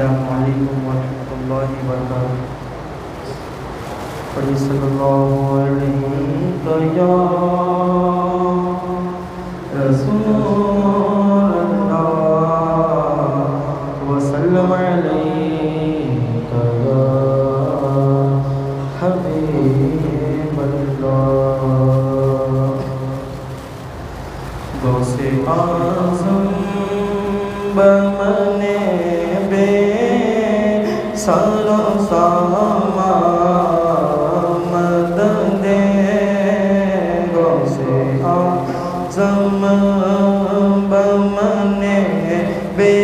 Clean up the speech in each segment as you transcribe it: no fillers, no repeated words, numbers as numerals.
السلام علیکم ورحمۃ اللہ وبرکاتہ۔ پڑھی صلی اللہ علیہ یا رسول اللہ وسلم علیہ یا حبیب اللہ۔ غوث اعظم بمنے بے سر و ساما مدد غوث اعظم بمنے بے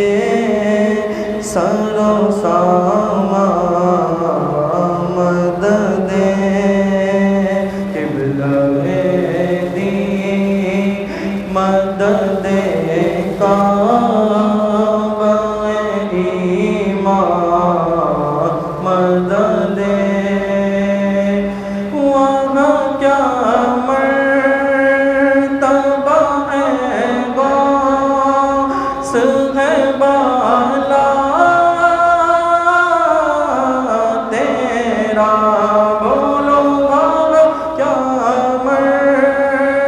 سر و ساما مدد قبلہ دی مدد کعبہ ایمان مدد وہاں کیا مرتبہ غوث ہے بالا تیرا، بولو وہاں کیا مرتبہ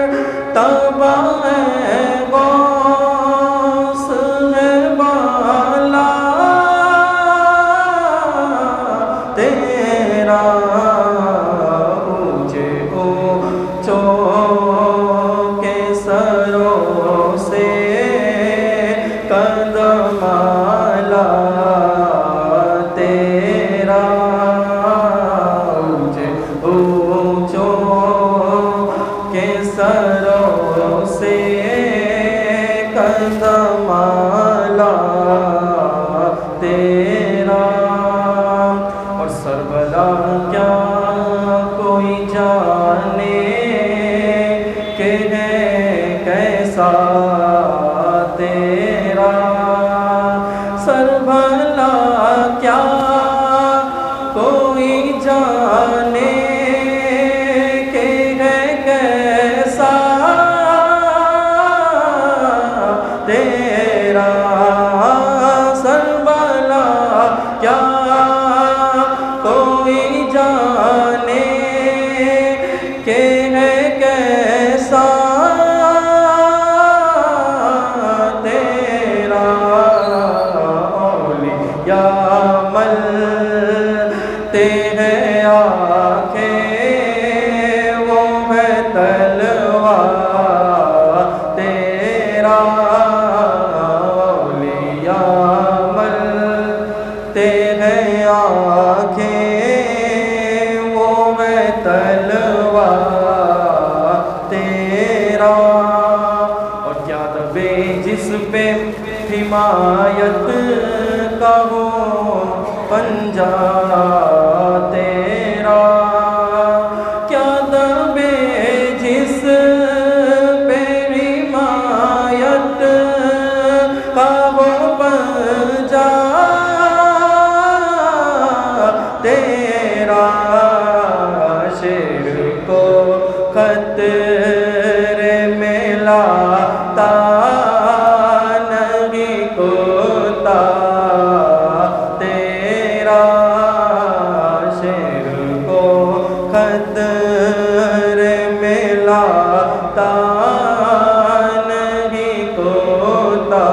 اونچے اونچوں کے سروں سے قدم اعلیٰ تیرا، اونچے اونچوں کے سروں سے قدم اعلیٰ تیرا۔ اور سربلا کیا کوئی جانے کہ ہے کیسا تیرا، سربلا کیا کوئی جانے کہ ہے کیسا تیرا، سربلا کیا کوئی جانے کہ ہے کیسا تیرا، اولیاء ملتے ہیں آنکھیں وہ ہے تلوار تیرا، اولیاء ملتے ہیں آنکھیں وہ ہے تلوار تیرا۔ اور کیا دبے جس پہ حمایت کا وہ پنجہ تیرا، کیا دبے جس پہ حمایت کا وہ پنجہ تیرا، شیر کو خطرے میں لاتا نہیں کوتا تیرا، شیر کو خطرے میں لاتا نہیں کوتا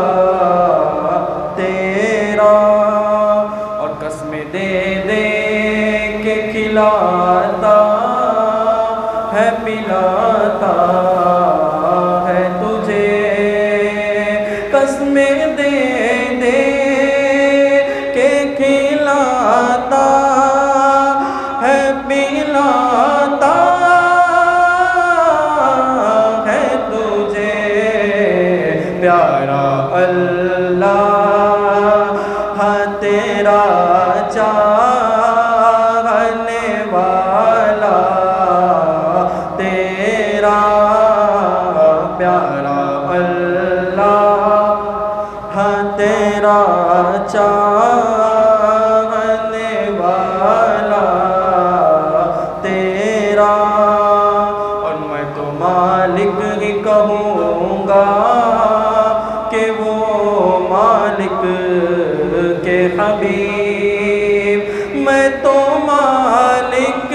تیرا۔ اور قسمیں دے دے کے کھلاتا ہے پلاتا ہے تجھے، قسمیں دے دے کے کھلاتا ہے پلاتا ہے تجھے، پیارا اللہ تیرا چاہنے والا تیرا، پیارا اللہ تیرا چاہنے والا تیرا۔ اور میں تو مالک ہی کہوں گا کہ وہ مالک کے حبیب حبیب میں تو مالک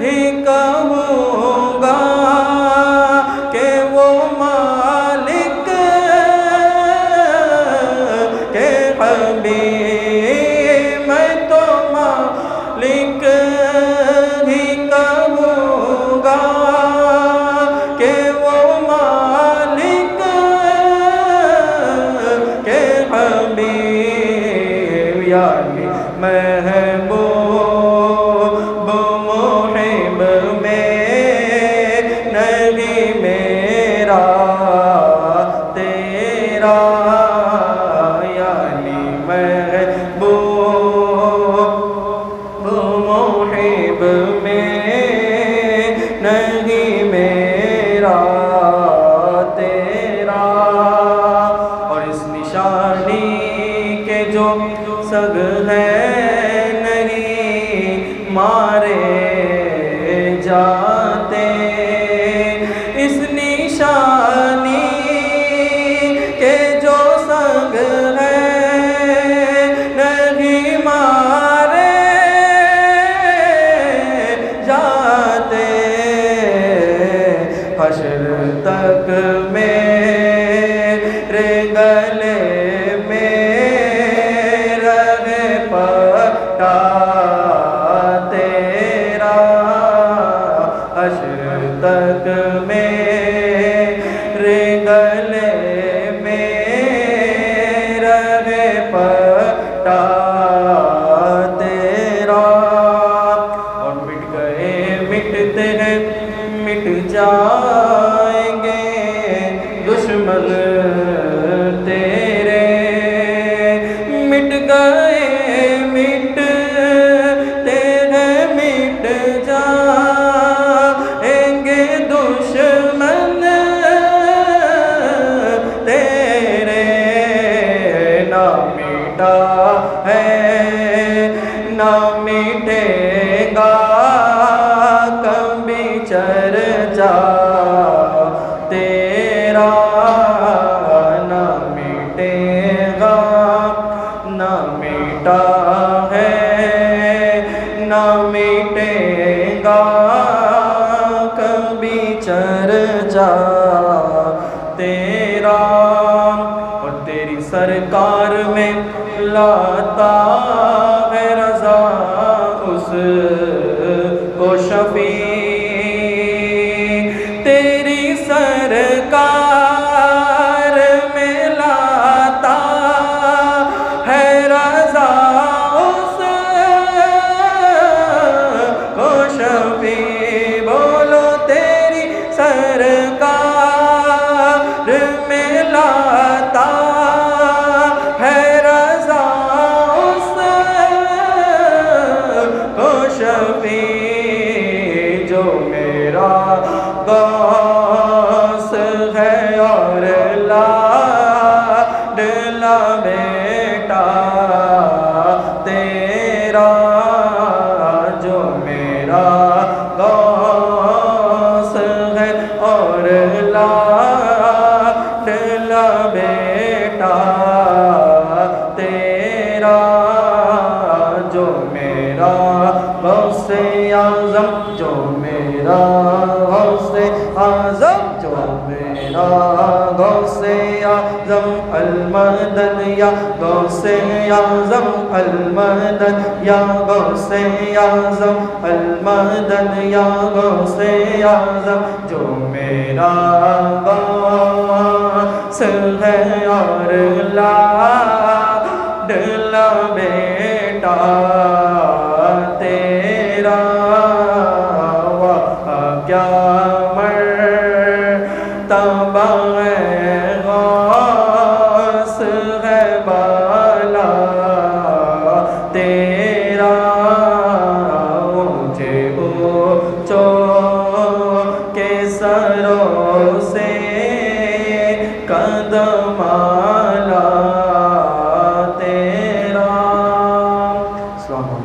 ہی کہوں گا کہ وہ مالک کے حبیب میں تو مالک ہی کہوں گا کہ وہ مالک کے حبیب یعنی محبوب محب میں نہیں میرا تیرا یعنی محبوب محب میں نہیں میرا تیرا اور اس نشانی کے جو سگ ہے نہیں مارے جاتے اس نشانی کے جو سگ ہے نہیں مارے جاتے حشر تک میرے گلے میں رہے پٹا تیرا حشر تک میرے گلے میں رہے پٹا تیرا اور مٹ گئے مٹتے ہیں مٹ جائیں گے دشمن تیرے مٹ گئے مٹتے ہیں مٹ جائیں گے دشمن تیرے نہ مٹا ہے نہ مٹے گا کبھی چرچا تیرا نہ مٹے گا نہ مٹا ہے نہ مٹے گا کبھی چرچا تیرا اور تیری سرکار میں لاتا ہے رضا اس کو شفیع تیری سرکار میں لاتا ہے رضا اس کو شفیع بولو تیری سرکار میں لاتا ہے رضا اس کو شفیع جو میرا غوث ہے اور لاڈلا بیٹا تیرا جو میرا غوث ہے اور لاڈلا بیٹا تیرا جو میرا غوث اعظم جو میرا غوث اعظم جو میرا غوث اعظم المدد یا غوث اعظم المدد یا غوث اعظم المدد یا غوث اعظم جو میرا غوث ہے اور لاڈلا بیٹا تیرا کیا مرتبہ غوث ہے بالا تیرا اونچے اونچوں کے سروں سے قدم آلا تیرا. السلام علیکم.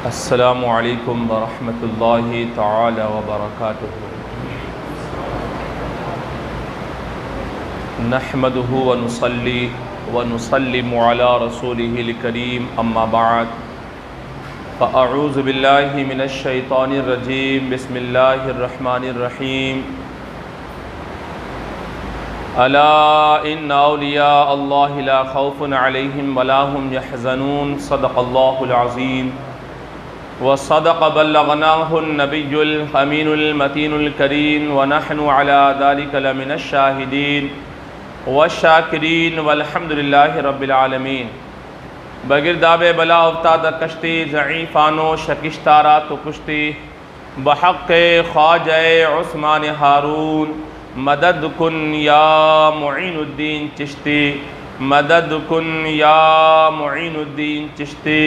السلام علیکم ورحمۃ اللہ تعالی وبرکاتہ۔ نحمده ونصلی ونسلم علی رسولہ الکریم، اما بعد فاعوذ باللہ من الشیطان الرجیم، بسم اللہ الرحمن الرحیم۔ الا ان اولیاء اللہ لا خوف علیہم ولا هم يحزنون، صدق اللہ العظیم وصدق بلغناه النبي الأمين المتين الكريم، ونحن على ذلك لمن الشاهدين والشاكرين والحمد لله رب العالمين۔ بگرداب بلا افتاد کشتی، ضعیفانو شکشتارات و کشتی، بحق خواجہ عثمان ہارون مدد کن یا معین الدین چشتی، مدد کن یا معین الدین چشتی،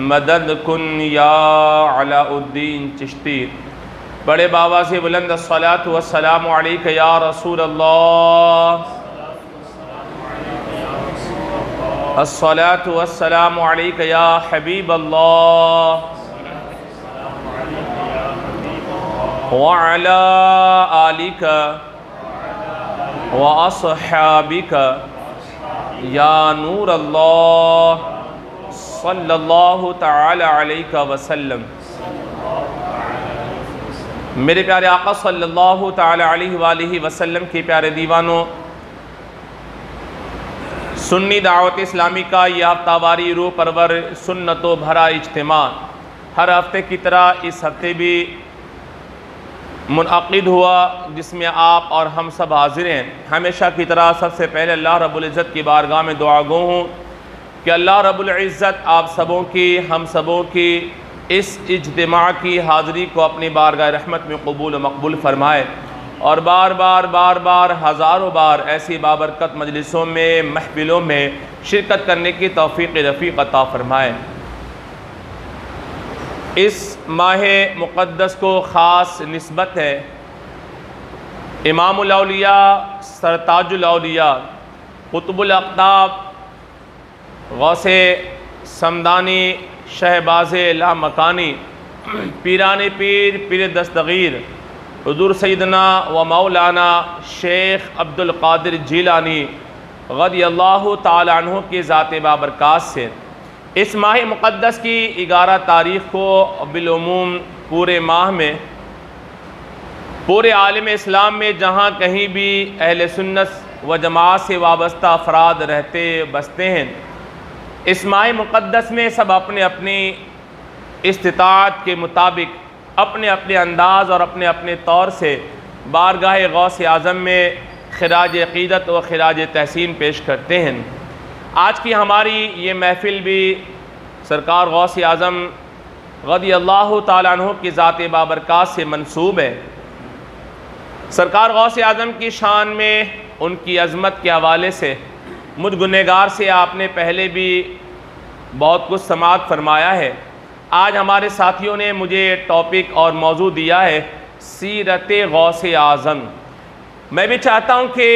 مدد کن یا علاء الدین چشتی۔ بڑے بابا سے بلند الصلاۃ والسلام علیک یا رسول اللہ، الصلاۃ والسلام علیک یا حبیب اللہ، وعلی آلک واصحابک یا نور اللہ، صلی اللہ تعالی علیہ وسلم۔ میرے پیارے آقا صلی اللہ تعالی علیہ وآلہ وسلم کے پیارے دیوانوں، سنی دعوت اسلامی کا یہ ہفتہ واری روح پرور سنتوں بھرا اجتماع ہر ہفتے کی طرح اس ہفتے بھی منعقد ہوا، جس میں آپ اور ہم سب حاضر ہیں۔ ہمیشہ کی طرح سب سے پہلے اللہ رب العزت کی بارگاہ میں دعا گو ہوں کہ اللہ رب العزت آپ سبوں کی، ہم سبوں کی اس اجتماع کی حاضری کو اپنی بارگاہ رحمت میں قبول و مقبول فرمائے، اور بار بار ہزاروں بار ایسی بابرکت مجلسوں میں، محفلوں میں شرکت کرنے کی توفیق رفیق عطا فرمائے۔ اس ماہ مقدس کو خاص نسبت ہے امام الاولیاء، سرتاج الاولیاء، قطب الاقطاب، غوث سمدانی، شہباز لامکانی، پیران پیر، پیر دستگیر، حضور سیدنا و مولانا شیخ عبد القادر جیلانی رضی اللہ تعالی عنہ کی ذات بابرکات سے اس ماہ مقدس کی 11 تاریخ کو بالعموم پورے ماہ میں پورے عالم اسلام میں جہاں کہیں بھی اہل سنت و جماعت سے وابستہ افراد رہتے بستے ہیں، اس ماہ مقدس میں سب اپنے اپنی استطاعت کے مطابق اپنے اپنے انداز اور اپنے اپنے طور سے بارگاہ غوث اعظم میں خراج عقیدت و خراج تحسین پیش کرتے ہیں۔ آج کی ہماری یہ محفل بھی سرکار غوث اعظم رضی اللہ تعالیٰ عنہ کی ذات بابرکات سے منسوب ہے۔ سرکار غوث اعظم کی شان میں، ان کی عظمت کے حوالے سے مجھ گنہگار سے آپ نے پہلے بھی بہت کچھ سماعت فرمایا ہے۔ آج ہمارے ساتھیوں نے مجھے ٹاپک اور موضوع دیا ہے سیرت غوث اعظم۔ میں بھی چاہتا ہوں کہ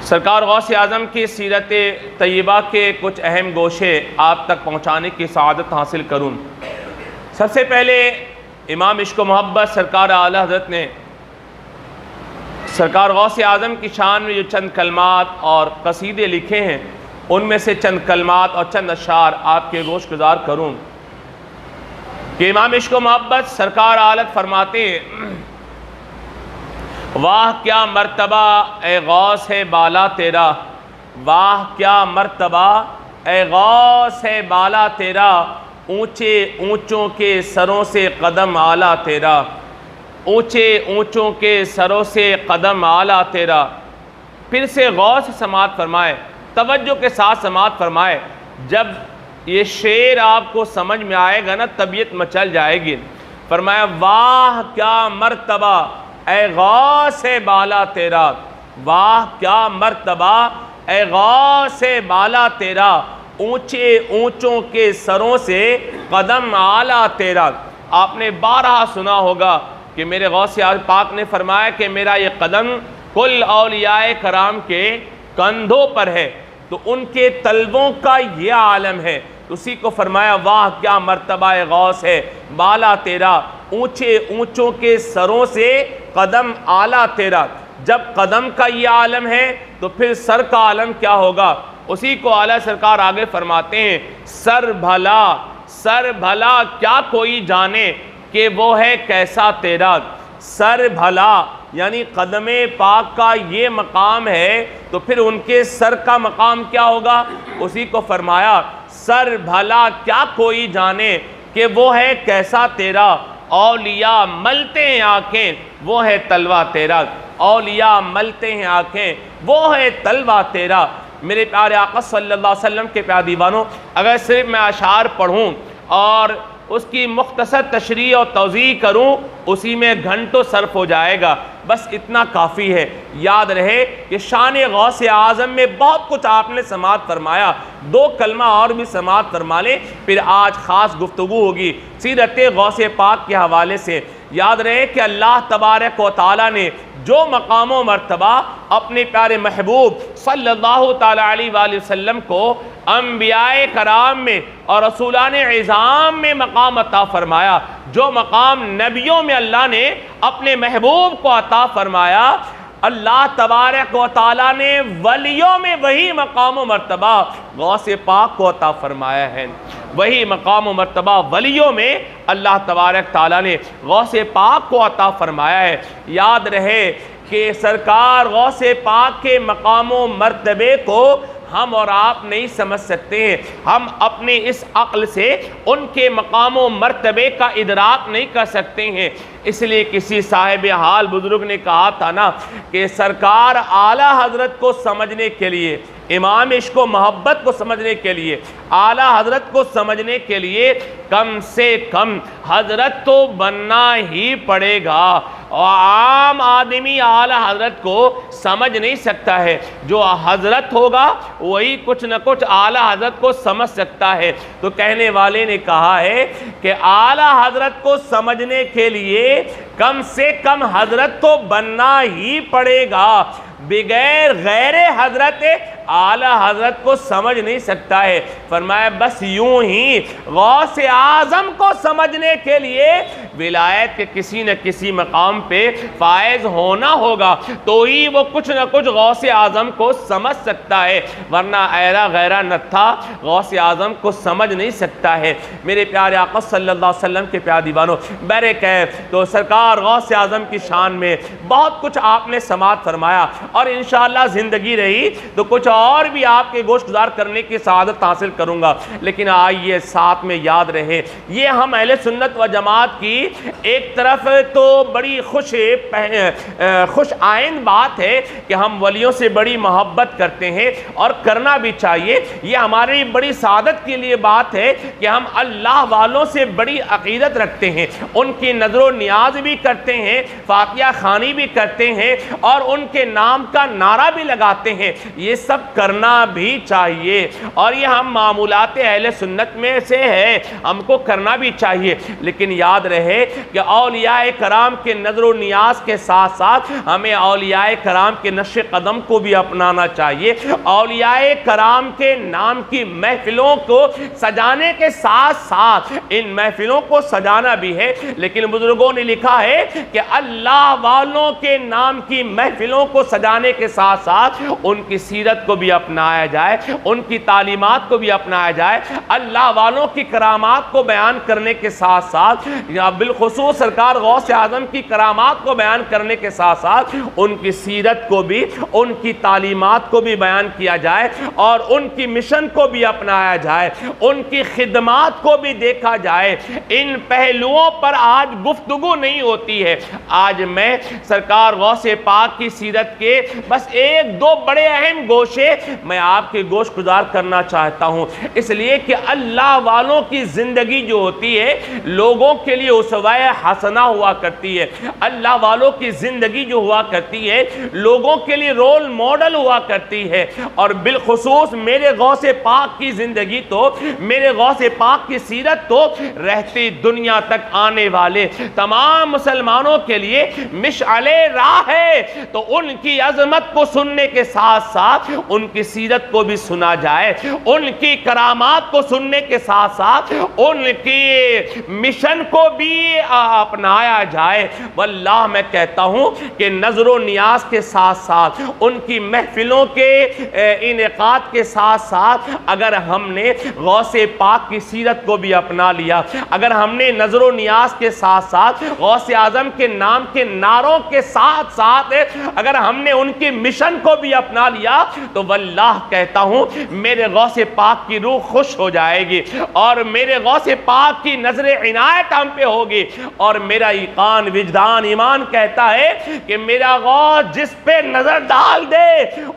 سرکار غوث اعظم کی سیرت طیبہ کے کچھ اہم گوشے آپ تک پہنچانے کی سعادت حاصل کروں۔ سب سے پہلے امام عشق و محبت سرکار اعلیٰ حضرت نے سرکار غوث اعظم کی شان میں جو چند کلمات اور قصیدے لکھے ہیں، ان میں سے چند کلمات اور چند اشعار آپ کے گوش گزار کروں کہ امام عشق و محبت سرکار اعلیٰ فرماتے ہیں، واہ کیا مرتبہ اے غوث ہے بالا تیرا، واہ کیا مرتبہ اے غوث ہے بالا تیرا، اونچے اونچوں کے سروں سے قدم اعلیٰ تیرا، اونچے اونچوں کے سروں سے قدم اعلیٰ تیرا۔ پھر سے غور سے سماعت فرمائے، توجہ کے ساتھ سماعت فرمائے۔ جب یہ شعر آپ کو سمجھ میں آئے گا نا، طبیعت مچل جائے گی۔ فرمایا واہ کیا مرتبہ اے غوث بالا تیرا، واہ کیا مرتبہ اے غوث بالا تیرا، اونچے اونچوں کے سروں سے قدم اعلیٰ تیرا۔ آپ نے بارہا سنا ہوگا کہ میرے غوث پاک نے فرمایا کہ میرا یہ قدم کل اولیاء کرام کے کندھوں پر ہے، تو ان کے طلبوں کا یہ عالم ہے۔ اسی کو فرمایا واہ کیا مرتبہ غوث ہے بالا تیرا، اونچے اونچوں کے سروں سے قدم اعلیٰ تیرا۔ جب قدم کا یہ عالم ہے تو پھر سر کا عالم کیا ہوگا؟ اسی کو اعلیٰ سرکار آگے فرماتے ہیں، سر بھلا کیا کوئی جانے کہ وہ ہے کیسا تیرا۔ سر بھلا یعنی قدم پاک کا یہ مقام ہے تو پھر ان کے سر کا مقام کیا ہوگا؟ اسی کو فرمایا سر بھلا کیا کوئی جانے کہ وہ ہے کیسا تیرا، اولیاء ملتے ہیں آنکھیں وہ ہے تلوہ تیرا، اولیاء ملتے ہیں آنکھیں وہ ہے تلوہ تیرا۔ میرے پیارے آقا صلی اللہ علیہ وسلم کے پیارے دیوانوں، اگر صرف میں اشعار پڑھوں اور اس کی مختصر تشریح اور توضیح کروں اسی میں گھنٹوں صرف ہو جائے گا، بس اتنا کافی ہے۔ یاد رہے کہ شان غوث اعظم میں بہت کچھ آپ نے سماعت فرمایا، دو کلمہ اور بھی سماعت فرما لیں، پھر آج خاص گفتگو ہوگی سیرت غوث پاک کے حوالے سے۔ یاد رہے کہ اللہ تبارک و تعالیٰ نے جو مقام و مرتبہ اپنے پیارے محبوب صلی اللہ تعالیٰ علیہ وآلہ وسلم کو انبیاء کرام میں اور رسولان عظام میں مقام عطا فرمایا، جو مقام نبیوں میں اللہ نے اپنے محبوب کو عطا فرمایا، اللہ تبارک و تعالیٰ نے ولیوں میں وہی مقام و مرتبہ غوث پاک کو عطا فرمایا ہے۔ وہی مقام و مرتبہ ولیوں میں اللہ تبارک تعالیٰ نے غوث پاک کو عطا فرمایا ہے۔ یاد رہے کہ سرکار غوث پاک کے مقام و مرتبے کو ہم اور آپ نہیں سمجھ سکتے ہیں، ہم اپنے اس عقل سے ان کے مقام و مرتبے کا ادراک نہیں کر سکتے ہیں۔ اس لیے کسی صاحب حال بزرگ نے کہا تھا نا کہ سرکار اعلیٰ حضرت کو سمجھنے کے لیے، امام عشق و محبت کو سمجھنے کے لیے، اعلیٰ حضرت کو سمجھنے کے لیے کم سے کم حضرت تو بننا ہی پڑے گا، اور عام آدمی اعلیٰ حضرت کو سمجھ نہیں سکتا ہے۔ جو حضرت ہوگا وہی کچھ نہ کچھ اعلیٰ حضرت کو سمجھ سکتا ہے۔ تو کہنے والے نے کہا ہے کہ اعلیٰ حضرت کو سمجھنے کے لیے کم سے کم حضرت تو بننا ہی پڑے گا، بغیر غیر حضرت اعلیٰ حضرت کو سمجھ نہیں سکتا ہے۔ فرمایا بس یوں ہی غوث اعظم کو سمجھنے کے لیے ولایت کے کسی نہ کسی مقام پہ فائز ہونا ہوگا، تو ہی وہ کچھ نہ کچھ غوث اعظم کو سمجھ سکتا ہے، ورنہ ایرا غیرہ نہ تھا غوث اعظم کو سمجھ نہیں سکتا ہے۔ میرے پیارے آقا صلی اللہ علیہ وسلم کے پیارے دیوانوں، بہرکیف تو سرکار غوث اعظم کی شان میں بہت کچھ آپ نے سماعت فرمایا، اور انشاءاللہ زندگی رہی تو کچھ اور بھی آپ کے گوش گزار کرنے کی سعادت حاصل کروں گا۔ لیکن آئیے ساتھ میں یاد رہے، یہ ہم اہل سنت و جماعت کی ایک طرف تو بڑی خوش آئند بات ہے کہ ہم ولیوں سے بڑی محبت کرتے ہیں، اور کرنا بھی چاہیے۔ یہ ہماری بڑی سعادت کے لیے بات ہے کہ ہم اللہ والوں سے بڑی عقیدت رکھتے ہیں، ان کی نظر و نیاز بھی کرتے ہیں، فاتحہ خوانی بھی کرتے ہیں، اور ان کے نام کا نعرہ بھی لگاتے ہیں۔ یہ سب کرنا بھی چاہیے، اور یہ ہم معمولات اہل سنت میں سے ہے، ہم کو کرنا بھی چاہیے۔ لیکن یاد رہے کہ اولیاء کرام کے نظر و نیاز کے ساتھ ساتھ ہمیں اولیاء کرام کے نقش قدم کو بھی اپنانا چاہیے۔ اولیاء کرام کے نام کی محفلوں کو سجانے کے ساتھ ساتھ ان محفلوں کو سجانا بھی ہے، لیکن بزرگوں نے لکھا ہے کہ اللہ والوں کے نام کی محفلوں کو سجانے کے ساتھ ساتھ ان کی سیرت کو بھی اپنایا جائے، ان کی تعلیمات کو بھی اپنایا جائے، اللہ والوں کی کرامات کو بیان کرنے کے ساتھ ساتھ، یا بالخصوص سرکار غوث اعظم کی کرامات کو بیان کرنے کے ساتھ ساتھ ان کی سیرت کو بھی، ان کی تعلیمات کو بھی بیان کیا جائے، اور ان کی مشن کو بھی اپنایا جائے، ان کی خدمات کو بھی دیکھا جائے۔ ان پہلوؤں پر آج گفتگو نہیں ہوتی ہے۔ آج میں سرکار غوث پاک کی سیرت کے بس ایک دو بڑے اہم گوشے سے میں آپ کے گوش گزار کرنا چاہتا ہوں، اس لیے کہ اللہ والوں کی زندگی جو ہوتی ہے لوگوں کے لیے اسوہ حسنہ ہوا کرتی ہے، اللہ والوں کی زندگی جو ہوا کرتی ہے لوگوں کے لیے رول ماڈل ہوا کرتی ہے۔ اور بالخصوص میرے غوث پاک کی زندگی تو، میرے غوث پاک کی سیرت تو رہتی دنیا تک آنے والے تمام مسلمانوں کے لیے مشعل راہ ہے۔ تو ان کی عظمت کو سننے کے ساتھ ساتھ ان کی سیرت کو بھی سنا جائے، ان کی کرامات کو سننے کے ساتھ ساتھ ان کی مشن کو بھی اپنایا جائے۔ واللہ میں کہتا ہوں کہ نظر و نیاز کے ساتھ ساتھ ان کی محفلوں کے انعقاد کے ساتھ ساتھ اگر ہم نے غوث پاک کی سیرت کو بھی اپنا لیا، اگر ہم نے نظر و نیاز کے ساتھ ساتھ غوث اعظم کے نام کے نعروں کے ساتھ ساتھ اگر ہم نے ان کی مشن کو بھی اپنا لیا تو واللہ کہتا ہوں میرے غوث پاک کی روح خوش ہو جائے گی اور میرے غوث پاک کی نظر عنایت ہم پہ ہوگی، اور میرا یقین وجدان ایمان کہتا ہے کہ میرا غوث جس پہ نظر ڈال دے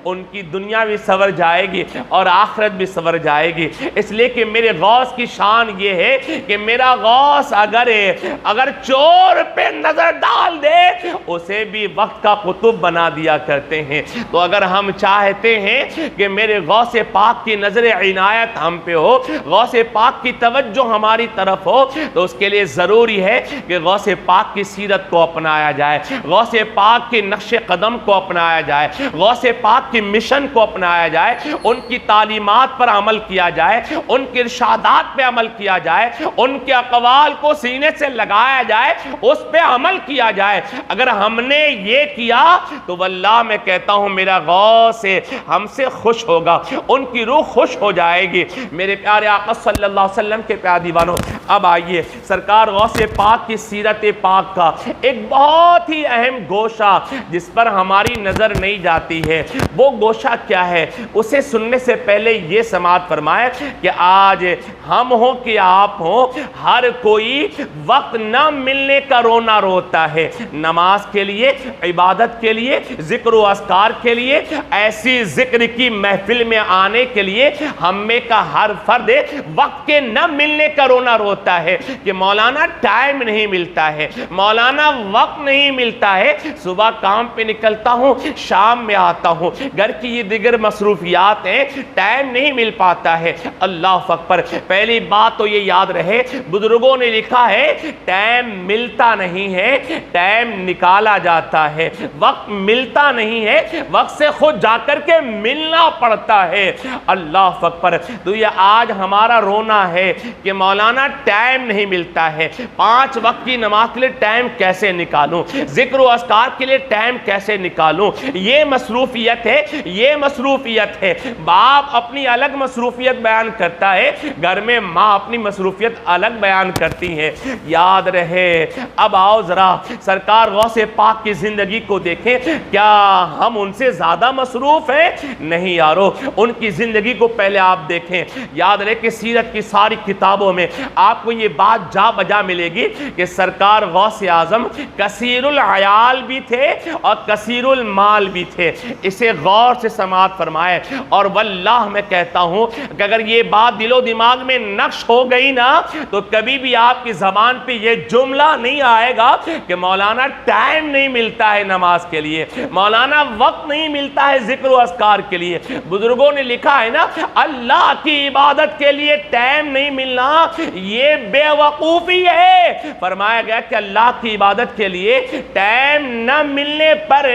ان کی دنیا بھی سنور جائے گی اور آخرت بھی سنور جائے گی۔ اس لیے کہ میرے غوث کی شان یہ ہے کہ میرا غوث اگر چور پہ نظر ڈال دے اسے بھی وقت کا قطب بنا دیا کرتے ہیں۔ تو اگر ہم چاہتے ہیں کہ میرے غوث پاک کی نظر عنایت ہم پہ ہو، غوث پاک کی توجہ ہماری طرف ہو، تو اس کے لیے ضروری ہے کہ غوث پاک کی سیرت کو اپنایا جائے، غوث پاک کے نقش قدم کو اپنایا جائے، غوث پاک کی مشن کو اپنایا جائے، ان کی تعلیمات پر عمل کیا جائے، ان کے ارشادات پہ عمل کیا جائے، ان کے اقوال کو سینے سے لگایا جائے، اس پہ عمل کیا جائے۔ اگر ہم نے یہ کیا تو واللہ میں کہتا ہوں میرا غوث ہم سے خوش ہوگا، ان کی روح خوش ہو جائے گی۔ میرے پیارے آقا صلی اللہ علیہ وسلم کے پیارے دیوانوں، اب آئیے سرکار غوث پاک کی سیرت پاک کا ایک بہت ہی اہم گوشہ جس پر ہماری نظر نہیں جاتی ہے، وہ گوشہ کیا ہے؟ اسے سننے سے پہلے یہ سماعت فرمائے کہ آج ہم ہوں کہ آپ ہوں، ہر کوئی وقت نہ ملنے کا رونا روتا ہے، نماز کے لیے، عبادت کے لیے، ذکر و اذکار کے لیے، ایسی ذکر کی محفل میں آنے کے لیے ہم میں کا ہر فرد وقت کے نہ ملنے کا رونا روتا ہے کہ مولانا ٹائم نہیں ملتا ہے، مولانا وقت نہیں ملتا ہے، صبح کام پہ نکلتا ہوں، شام میں آتا ہوں، گھر کی یہ دیگر مصروفیات ہیں، ٹائم نہیں مل پاتا ہے۔ اللہ اکبر، پہلی بات تو یہ یاد رہے، بزرگوں نے لکھا ہے ٹائم ملتا نہیں ہے، ٹائم نکالا جاتا ہے، وقت ملتا نہیں ہے، وقت سے خود جا کر کے ملنا پڑتا ہے۔ اللہ اکبر، تو یہ آج ہمارا رونا ہے کہ مولانا ٹائم نہیں ملتا ہے، 5 وقت کی نماز کے لیے ٹائم کیسے نکالوں، ذکر و اذکار کے لیے ٹائم کیسے نکالوں، یہ مصروفیت ہے، یہ مصروفیت ہے۔ باپ اپنی الگ مصروفیت بیان کرتا ہے، گھر میں ماں اپنی مصروفیت الگ بیان کرتی ہے۔ یاد رہے، اب آؤ ذرا سرکار غوث پاک کی زندگی کو دیکھیں، کیا ہم ان سے زیادہ مصروف ہیں؟ نہیں یارو، ان کی زندگی کو پہلے آپ دیکھیں۔ یاد رہے کہ سیرت کی ساری کتابوں میں آپ کو یہ بات جا بجا ملے گی کہ سرکار غوث اعظم کثیر العیال بھی تھے اور کثیر المال بھی تھے۔ اسے غور سے سماعت فرمائے، اور واللہ میں کہتا ہوں کہ اگر یہ بات دل و دماغ میں نقش ہو گئی نا تو کبھی بھی آپ کی زبان پہ یہ جملہ نہیں آئے گا کہ مولانا ٹائم نہیں ملتا ہے نماز کے لیے، مولانا وقت نہیں ملتا ہے ذکر و اذکار کے لیے۔ بزرگوں نے لکھا ہے نا، اللہ کی عبادت کے لیے ٹائم نہیں ملنا یہ بے وقوفی ہے۔ فرمایا گیا کہ اللہ کی عبادت کے لیے ٹائم نہ ملنے پر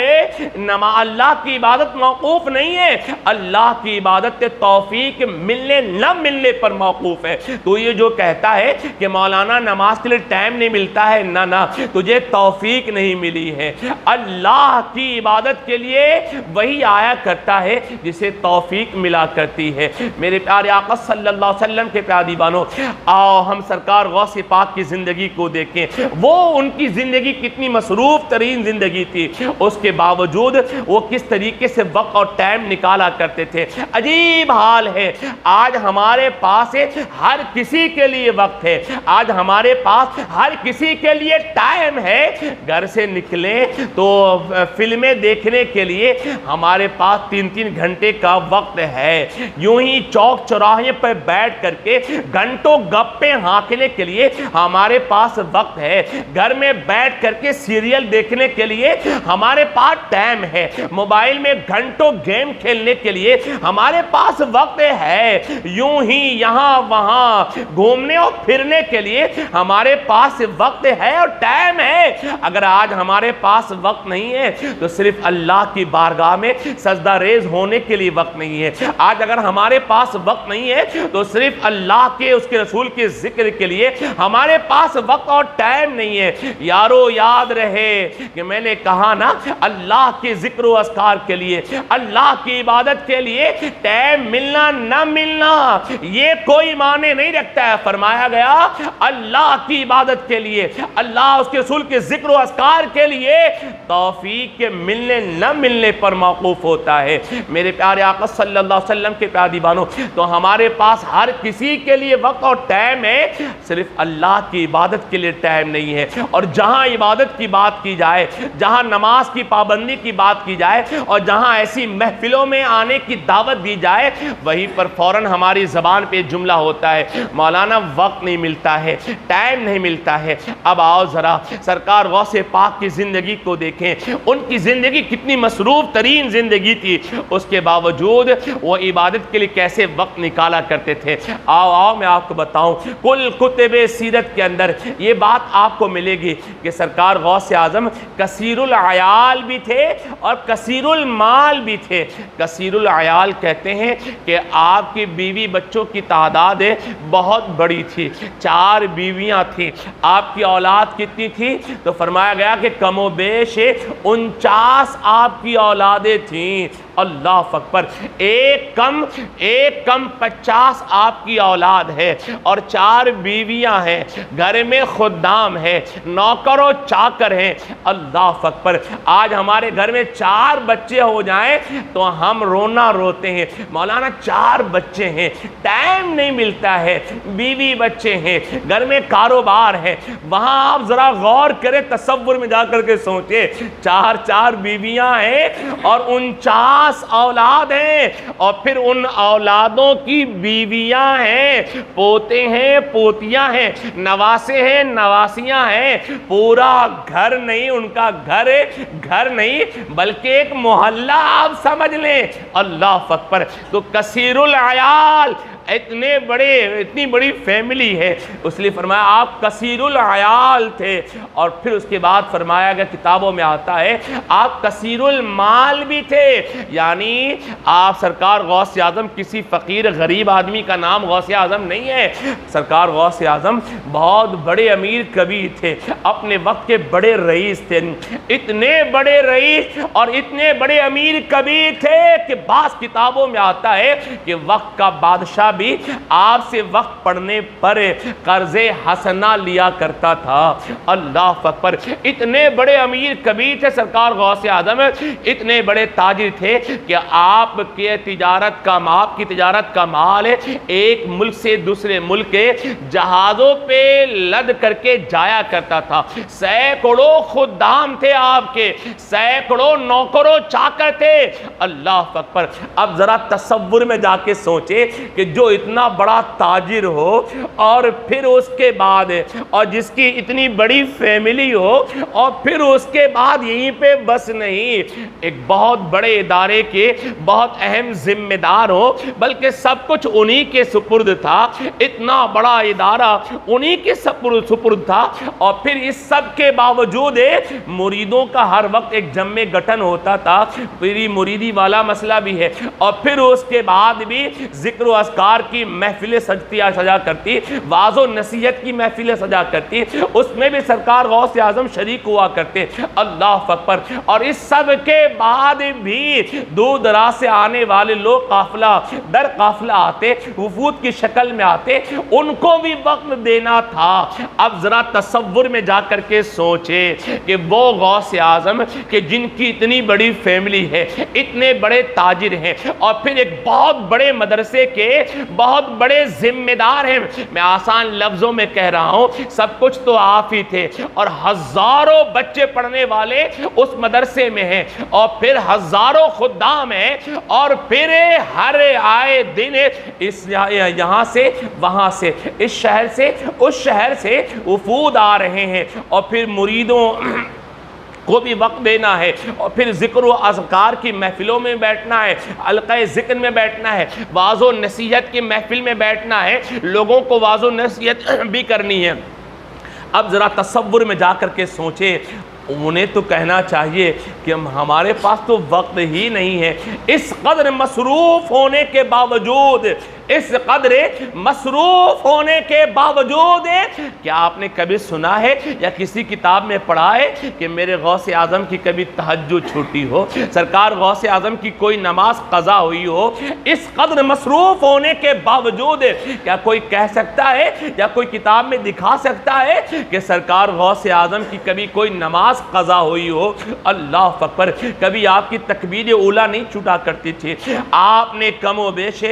اللہ کی عبادت موقوف نہیں ہے، اللہ کی عبادت توفیق ملنے نہ ملنے پر موقوف ہے۔ تو یہ جو کہتا ہے کہ مولانا نماز کے لیے ٹائم نہیں ملتا ہے، نہ تجھے توفیق نہیں ملی ہے۔ اللہ کی عبادت کے لیے وہی آیا کرتا ہے جسے توفیق ملا کرتی ہے۔ میرے پیارے آقا صلی اللہ علیہ وسلم کے پیارے دیوانوں، آؤ ہم سرکار غوث پاک کی زندگی کو دیکھیں۔ وہ ان کی زندگی کتنی مصروف ترین زندگی تھی، اس کے باوجود وہ کس طریقے سے وقت اور ٹائم نکالا کرتے تھے۔ عجیب حال ہے، آج ہمارے پاس ہر کسی کے لیے وقت ہے، آج ہمارے پاس ہر کسی کے لیے ٹائم ہے۔ گھر سے نکلیں تو فلمیں دیکھنے کے لیے ہمارے پاس 3 3 گھنٹے کا وقت ہے، یوں ہی چوک چوراہے پر بیٹھ کر کے گھنٹوں گپیں ہانکنے کے لیے ہمارے پاس وقت ہے، گھر میں بیٹھ کر کے سیریل دیکھنے کے لیے ہمارے پاس ٹائم ہے، موبائل میں گھنٹوں گیم کھیلنے کے لیے ہمارے پاس وقت ہے، یوں ہی یہاں وہاں گھومنے اور پھرنے کے لیے ہمارے پاس وقت ہے اور ٹائم ہے۔ اگر آج ہمارے پاس وقت نہیں ہے تو صرف اللہ کی بارگاہ میں سجدہ ریز ہونے کے لیے وقت نہیں ہے، آج اگر ہمارے پاس وقت نہیں ہے تو صرف اللہ کے اس کے رسول کے ذکر کے لیے ہمارے پاس وقت اور ٹائم نہیں ہے۔ یارو یاد رہے کہ میں نے کہا نا، اللہ کے ذکر و اذکار کے لیے، اللہ کی عبادت کے لیے ٹائم ملنا نہ ملنا یہ کوئی معنی نہیں رکھتا ہے۔ فرمایا گیا اللہ کی عبادت کے لیے، اللہ اس کے رسول کے ذکر و اذکار کے لیے توفیق کے ملنے نہ ملنے پر موقوف ہوتا ہے۔ میرے پیارے آقا صلی اللہ علیہ وسلم کے پیارے دیوانوں، تو ہمارے پاس ہر کسی کے لیے وقت اور ٹائم ہے، صرف اللہ کی عبادت کے لیے ٹائم نہیں ہے۔ اور جہاں عبادت کی بات کی جائے، جہاں نماز کی پابندی کی بات کی جائے اور جہاں ایسی محفلوں میں آنے کی دعوت دی جائے، وہیں پر فوراً ہماری زبان پہ جملہ ہوتا ہے، مولانا وقت نہیں ملتا ہے، ٹائم نہیں ملتا ہے۔ اب آؤ ذرا سرکار غوث پاک کی زندگی کو دیکھیں، ان کی زندگی کتنی مصروف ترین زندگی تھی، اس کے باوجود وہ عبادت کے لیے کیسے وقت نکالا کرتے تھے۔ آؤ میں آپ کو بتاؤں، کل کتب سیرت کے اندر یہ بات آپ کو ملے گی کہ سرکار غوث اعظم کثیر العیال بھی تھے اور کثیر المال بھی تھے۔ کثیر العیال کہتے ہیں کہ آپ کی بیوی بچوں کی تعداد بہت بڑی تھی، 4 بیویاں تھیں۔ آپ کی اولاد کتنی تھی؟ تو فرمایا گیا کہ کم و بیش 49 آپ کی اولادیں تھیں۔ اللہ اکبر، ایک کم 50 آپ کی اولاد ہے اور 4 بیویاں ہیں، گھر میں خدام ہے، نوکر و چاکر ہیں۔ اللہ اکبر، آج ہمارے گھر میں 4 بچے ہو جائیں تو ہم رونا روتے ہیں، مولانا 4 بچے ہیں، ٹائم نہیں ملتا ہے، بیوی بچے ہیں، گھر میں کاروبار ہے۔ وہاں آپ ذرا غور کریں، تصور میں جا کر کے سوچیں، 4 بیویاں ہیں اور 49 اولاد ہیں، اور پھر ان اولادوں کی بیویاں ہیں، پوتے ہیں، پوتیاں ہیں، نواسے ہیں، نواسیاں ہیں، پورا گھر نہیں، ان کا گھر نہیں بلکہ ایک محلہ آپ سمجھ لیں۔ اللہ اکبر، تو کثیر العیال، اتنی بڑی فیملی ہے، اس لیے فرمایا آپ کثیر العیال تھے۔ اور پھر اس کے بعد فرمایا گیا، کتابوں میں آتا ہے آپ کثیر المال بھی تھے، یعنی آپ سرکار غوث اعظم کسی فقیر غریب آدمی کا نام غوث اعظم نہیں ہے، سرکار غوث اعظم بہت بڑے امیر کبیر تھے، اپنے وقت کے بڑے رئیس تھے، اتنے بڑے رئیس اور اتنے بڑے امیر کبیر تھے کہ بعض کتابوں میں آتا ہے کہ وقت کا بادشاہ بھی آپ سے وقت پڑھنے پر قرض حسنہ لیا کرتا تھا۔ اللہ اکبر، اتنے بڑے امیر کبیر تھے سرکار غوث اعظم، اتنے بڑے تاجر تھے کہ آپ کی تجارت کا مال ایک ملک سے دوسرے ملک کے جہازوں پہ لد کر کے جایا کرتا تھا۔ سینکڑوں خدام تھے آپ کے، سینکڑوں نوکر و چاکر تھے۔ اللہ اکبر، اب ذرا تصور میں جا کے سوچے کہ جو اتنا بڑا تاجر ہو اور پھر اس کے بعد اور جس کی اتنی بڑی فیملی ہو اور پھر اس کے بعد یہیں پہ بس نہیں، ایک بہت بڑے ادارے کے بہت اہم ذمہ دار ہو، بلکہ سب کچھ انہی کے سپرد تھا، اتنا بڑا ادارہ انہی کے سپرد تھا، اور پھر اس سب کے باوجود مریدوں کا ہر وقت ایک جمع گٹھن ہوتا تھا، پیری مریدی والا مسئلہ بھی ہے، اور پھر اس کے بعد بھی ذکر و اذکار کی محفلیں سجا کرتی، واعظ و نصیحت کی محفلیں سجا کرتی، اس میں بھی سرکار غوث اعظم شریک ہوا کرتے۔ اللہ اکبر، اور اس سب کے بعد بھی دور دراز سے آنے والے لوگ قافلہ در قافلہ آتے، وفود کی شکل میں آتے، ان کو بھی وقت دینا تھا۔ اب ذرا تصور میں جا کر کے سوچے کہ وہ غوث اعظم کہ جن کی اتنی بڑی فیملی ہے، اتنے بڑے تاجر ہیں، اور پھر ایک بہت بڑے مدرسے کے بہت بڑے ذمہ دار ہیں. میں آسان لفظوں میں کہہ رہا ہوں, سب کچھ تو آپ ہی تھے, اور ہزاروں بچے پڑھنے والے اس مدرسے میں ہیں, اور پھر ہزاروں خدام ہیں, اور پھر ہر آئے دن اس یہاں سے وہاں سے, اس شہر سے اس شہر سے وفود آ رہے ہیں, اور پھر مریدوں کو بھی وقت دینا ہے, اور پھر ذکر و اذکار کی محفلوں میں بیٹھنا ہے, حلقہ ذکر میں بیٹھنا ہے, واعظ و نصیحت کی محفل میں بیٹھنا ہے, لوگوں کو واعظ و نصیحت بھی کرنی ہے. اب ذرا تصور میں جا کر کے سوچیں, انہیں تو کہنا چاہیے کہ ہمارے پاس تو وقت ہی نہیں ہے. اس قدر مصروف ہونے کے باوجود, اس قدر مصروف ہونے کے باوجود, کیا آپ نے کبھی سنا ہے یا کسی کتاب میں پڑھا ہے کہ میرے غوث اعظم کی کبھی تہجد چھوٹی ہو, سرکار غوث اعظم کی کوئی نماز قضا ہوئی ہو؟ اس قدر مصروف ہونے کے باوجود کیا کوئی کہہ سکتا ہے یا کوئی کتاب میں دکھا سکتا ہے کہ سرکار غوث اعظم کی کبھی کوئی نماز قضا ہوئی ہو؟ اللہ اکبر. کبھی آپ کی تکبیر اولیٰ نہیں چھوٹا کرتی تھی. آپ نے کم و بیش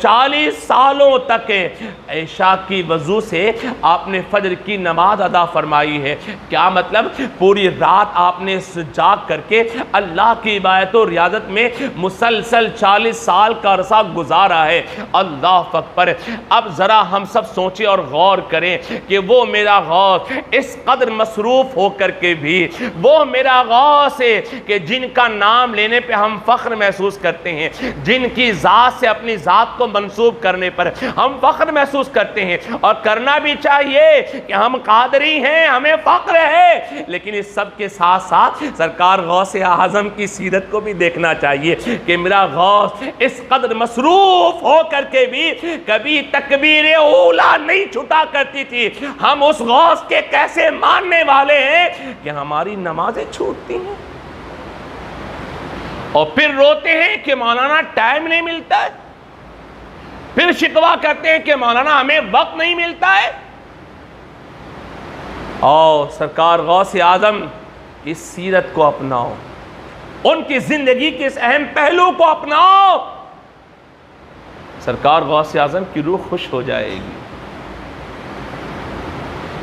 40 سالوں تک عشاء کی وضو سے آپ نے فجر کی نماز ادا فرمائی ہے. کیا مطلب؟ پوری رات آپ نے جاگ کر کے اللہ کی عبادت و ریاضت میں مسلسل 40 سال کا عرصہ گزارا ہے. اللہ اکبر. اب ذرا ہم سب سوچیں اور غور کریں کہ وہ میرا غوث اس قدر مصروف ہو کر کے بھی, وہ میرا غوث ہے کہ جن کا نام لینے پہ ہم فخر محسوس کرتے ہیں, جن کی ذات سے اپنی ذات کو منسوب کرنے پر ہم فخر محسوس کرتے ہیں, اور کرنا بھی چاہیے کہ ہم قادری ہیں, ہمیں فخر ہے. لیکن اس سب کے ساتھ ساتھ سرکار غوث اعظم کی سیرت کو بھی دیکھنا چاہیے کہ میرا غوث اس قدر مصروف ہو کر کے بھی کبھی تکبیر اولیٰ نہیں چھٹا کرتی تھی. ہم اس غوث کے کیسے ماننے والے ہیں کہ ہماری نمازیں چھوٹتی ہیں, اور پھر روتے ہیں کہ مولانا ٹائم نہیں ملتا ہے, پھر شکوہ کرتے ہیں کہ مولانا ہمیں وقت نہیں ملتا ہے. اور سرکار غوث اعظم کی سیرت کو اپناؤ, ان کی زندگی کے اس اہم پہلو کو اپناؤ, سرکار غوث اعظم کی روح خوش ہو جائے گی.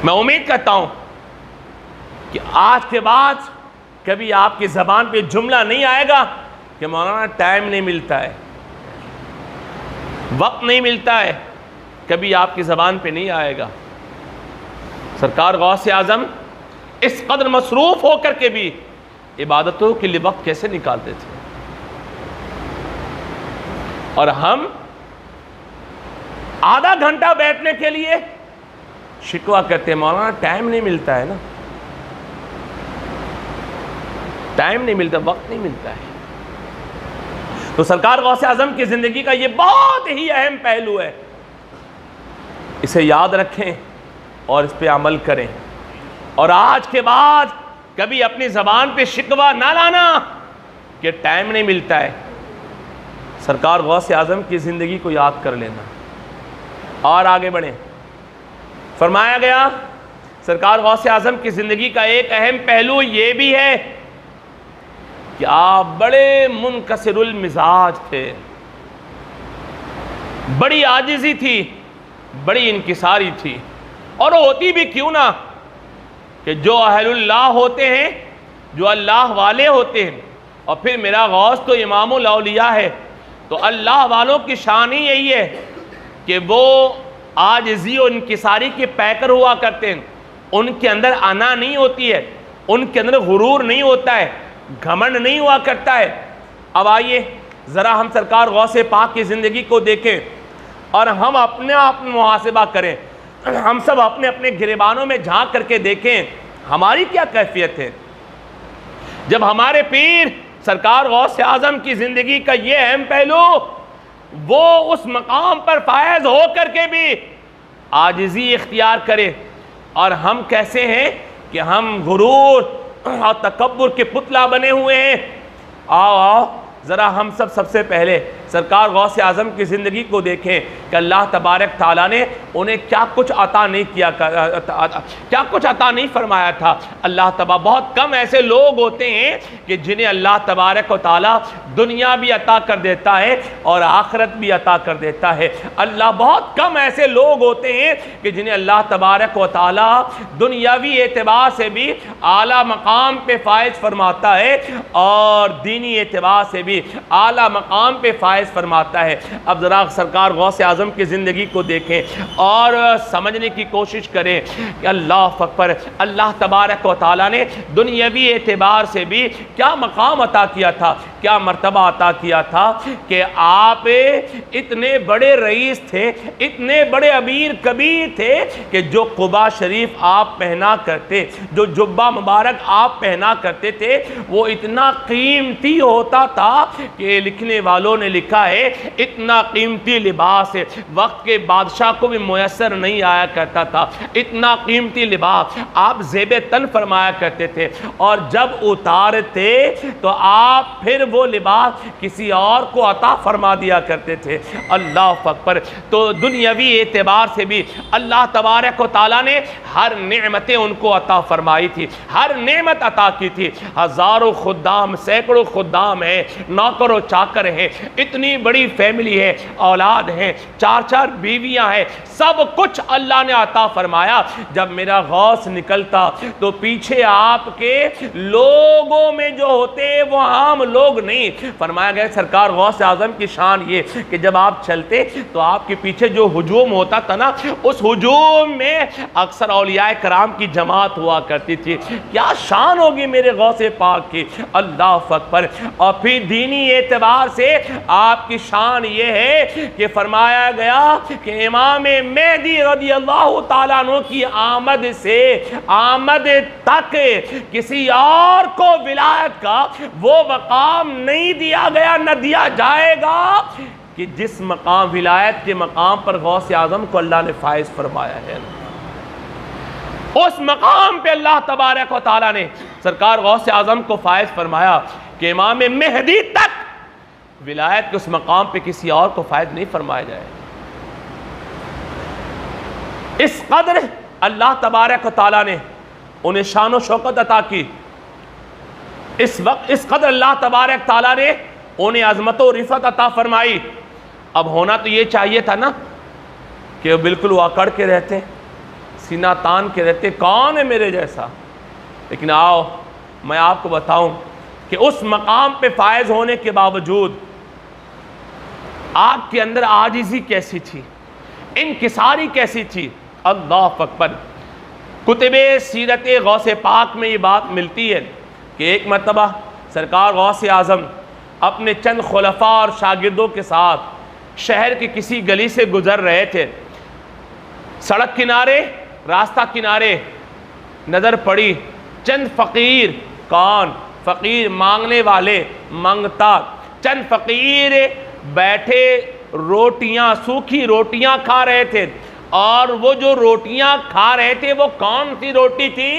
میں امید کرتا ہوں کہ آج کے بعد کبھی آپ کی زبان پہ جملہ نہیں آئے گا کہ مولانا ٹائم نہیں ملتا ہے, وقت نہیں ملتا ہے. کبھی آپ کی زبان پہ نہیں آئے گا. سرکار غوث اعظم اس قدر مصروف ہو کر کے بھی عبادتوں کے لیے وقت کیسے نکالتے تھے, اور ہم آدھا گھنٹہ بیٹھنے کے لیے شکوہ کرتے ہیں مولانا ٹائم نہیں ملتا ہے نا, ٹائم نہیں ملتا, وقت نہیں ملتا ہے. تو سرکار غوث اعظم کی زندگی کا یہ بہت ہی اہم پہلو ہے, اسے یاد رکھیں اور اس پہ عمل کریں. اور آج کے بعد کبھی اپنی زبان پہ شکوہ نہ لانا کہ ٹائم نہیں ملتا ہے. سرکار غوث اعظم کی زندگی کو یاد کر لینا اور آگے بڑھیں. فرمایا گیا سرکار غوث اعظم کی زندگی کا ایک اہم پہلو یہ بھی ہے کہ آپ بڑے منکسر المزاج تھے, بڑی عاجزی تھی, بڑی انکساری تھی. اور ہوتی بھی کیوں نہ کہ جو اہل اللہ ہوتے ہیں, جو اللہ والے ہوتے ہیں, اور پھر میرا غوث تو امام الاولیاء ہے, تو اللہ والوں کی شان ہی یہی ہے کہ وہ عاجزی و انکساری کے پیکر ہوا کرتے ہیں. ان کے اندر انا نہیں ہوتی ہے, ان کے اندر غرور نہیں ہوتا ہے, گھمنڈ نہیں ہوا کرتا ہے. اب آئیے ذرا ہم سرکار غوث پاک کی زندگی کو دیکھیں اور ہم اپنے آپ میں محاسبہ کریں. ہم سب اپنے اپنے گریبانوں میں جھانک کر کے دیکھیں ہماری کیا کیفیت ہے. جب ہمارے پیر سرکار غوث اعظم کی زندگی کا یہ اہم پہلو وہ اس مقام پر فائز ہو کر کے بھی عاجزی اختیار کرے, اور ہم کیسے ہیں کہ ہم غرور اور تکبر کے پتلا بنے ہوئے ہیں. آؤ ذرا ہم سب سے پہلے سرکار غوث اعظم کی زندگی کو دیکھیں کہ اللہ تبارک تعالیٰ نے انہیں کیا کچھ عطا نہیں فرمایا تھا۔ اللہ تبارک بہت کم ایسے لوگ ہوتے ہیں کہ جنہیں اللہ تبارک و تعالیٰ دنیا بھی عطا کر دیتا ہے اور آخرت بھی عطا کر دیتا ہے۔ اللہ بہت کم ایسے لوگ ہوتے ہیں کہ جنہیں اللہ تبارک و تعالیٰ دنیاوی اعتبار سے بھی اعلیٰ مقام پہ فائز فرماتا ہے اور دینی اعتبار سے بھی اعلیٰ مقام پہ فائز فرماتا ہے۔ اب ذرا سرکار غوث اعظم کی زندگی کو دیکھیں اور سمجھنے کی کوشش کریں کہ اللہ اکبر، اللہ تبارک و تعالیٰ نے دنیاوی اعتبار سے بھی کیا مقام عطا کیا تھا، کیا مرتبہ عطا کیا تھا کہ آپ اتنے بڑے رئیس تھے، اتنے بڑے امیر کبیر تھے کہ جو قبا شریف آپ پہنا کرتے، جو جبہ مبارک آپ پہنا کرتے تھے، وہ اتنا قیمتی ہوتا تھا کہ لکھنے والوں نے لکھا ہے اتنا قیمتی لباس وقت کے بادشاہ کو بھی میسر نہیں آیا کرتا تھا۔ اتنا قیمتی لباس آپ زیب تن فرمایا کرتے تھے اور جب اتارتے تو آپ پھر وہ لباس کسی اور کو عطا فرما دیا کرتے تھے۔ اللہ اکبر۔ تو دنیاوی اعتبار سے بھی اللہ تبارک و تعالیٰ نے ہر نعمتیں ان کو عطا فرمائی تھی، ہر نعمت عطا کی تھی۔ ہزاروں خدام، سینکڑوں خدام ہیں، نوکر و چاکر ہیں، اتنی بڑی فیملی ہے، اولاد ہیں، چار چار بیویاں ہیں، سب کچھ اللہ نے عطا فرمایا۔ جب میرا غوث نکلتا تو پیچھے آپ کے لوگوں میں جو ہوتے وہ عام لوگ نہیں۔ فرمایا گیا سرکار غوث اعظم کی شان یہ کہ جب آپ چلتے تو آپ کے پیچھے جو ہجوم ہوتا تھا نا، اس ہجوم میں اکثر اولیاء کرام کی جماعت ہوا کرتی تھی۔ کیا شان ہوگی میرے غوث پاک کی، اللہ اکبر۔ اور پھر دینی اعتبار سے آپ کی شان یہ ہے کہ فرمایا گیا کہ امام مہدی رضی اللہ تعالیٰ عنہ کی آمد سے آمد تک کسی اور کو ولایت کا وہ مقام نہیں دیا گیا، نہ دیا جائے گا کہ جس مقام ولایت کے مقام پر غوث اعظم کو اللہ نے فائز فرمایا ہے۔ اس مقام پہ اللہ تبارک و تعالیٰ نے سرکار غوث اعظم کو فائز فرمایا کہ امام مہدی تک ولایت کے اس مقام پہ کسی اور کو فائز نہیں فرمایا جائے۔ اس قدر اللہ تبارک و تعالیٰ نے انہیں شان و شوکت عطا کی، اس قدر اللہ تبارک تعالیٰ نے انہیں عظمت و رفعت عطا فرمائی۔ اب ہونا تو یہ چاہیے تھا نا کہ وہ بالکل واکڑ کے رہتے، سینہ تان کے رہتے، کون ہے میرے جیسا؟ لیکن آؤ میں آپ کو بتاؤں کہ اس مقام پہ فائز ہونے کے باوجود آپ کے اندر عاجزی کیسی تھی، انکساری کیسی تھی۔ اللہ اکبر۔ کتب سیرت غوث پاک میں یہ بات ملتی ہے کہ ایک مرتبہ سرکار غوث اعظم اپنے چند خلفاء اور شاگردوں کے ساتھ شہر کی کسی گلی سے گزر رہے تھے۔ سڑک کنارے، راستہ کنارے نظر پڑی چند فقیر، کون فقیر؟ مانگنے والے، مانگتا۔ چند فقیر بیٹھے روٹیاں، سوکھی روٹیاں کھا رہے تھے، اور وہ جو روٹیاں کھا رہے تھے وہ کون سی روٹی تھی؟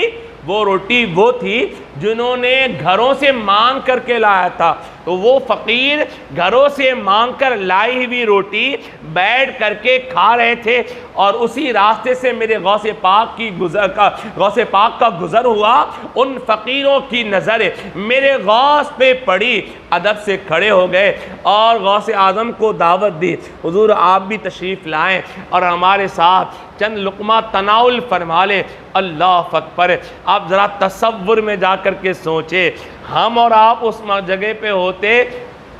وہ روٹی وہ تھی جنہوں نے گھروں سے مانگ کر کے لایا تھا۔ تو وہ فقیر گھروں سے مانگ کر لائی ہوئی روٹی بیٹھ کر کے کھا رہے تھے، اور اسی راستے سے میرے غوث پاک کا گزر ہوا۔ ان فقیروں کی نظر میرے غوث پہ پڑی، ادب سے کھڑے ہو گئے اور غوث اعظم کو دعوت دی، حضور آپ بھی تشریف لائیں اور ہمارے ساتھ چند لقمہ تناول فرما لیں۔ اللہ اکبر۔ آپ ذرا تصور میں جا کر کے سوچے، ہم اور آپ اس جگہ پہ ہوتے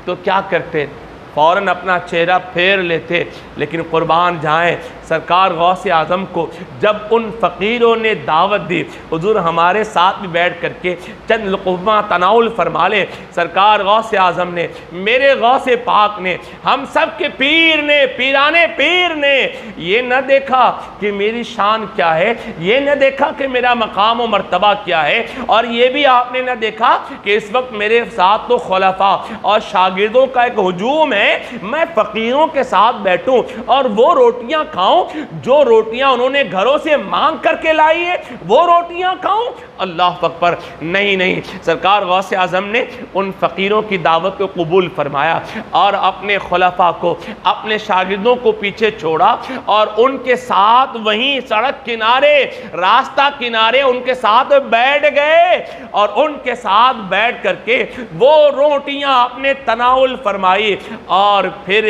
تو کیا کرتے؟ فوراً اپنا چہرہ پھیر لیتے۔ لیکن قربان جائیں سرکار غوث اعظم کو جب ان فقیروں نے دعوت دی، حضور ہمارے ساتھ بھی بیٹھ کر کے چند لقمہ تناول فرما لیں، سرکار غوث اعظم نے، میرے غوث پاک نے، ہم سب کے پیر نے، پیرانے پیر نے یہ نہ دیکھا کہ میری شان کیا ہے، یہ نہ دیکھا کہ میرا مقام و مرتبہ کیا ہے، اور یہ بھی آپ نے نہ دیکھا کہ اس وقت میرے ساتھ تو خلفاء اور شاگردوں کا ایک ہجوم ہے، میں فقیروں کے ساتھ بیٹھوں، اور وہ روٹیاں کھاؤں جو روٹیاں انہوں نے گھروں سے مانگ کر کے لائی ہے، وہ روٹیاں کھاؤں؟ اللہ اکبر! نہیں نہیں، سرکار غوث اعظم نے ان فقیروں کی دعوت کو قبول فرمایا اور اپنے خلفاء کو، اپنے شاگردوں کو پیچھے چھوڑا اور ان کے ساتھ وہیں سڑک کنارے، راستہ کنارے ان کے ساتھ بیٹھ گئے اور ان کے ساتھ بیٹھ کر کے وہ روٹیاں اپنے تناول فرمائی اور پھر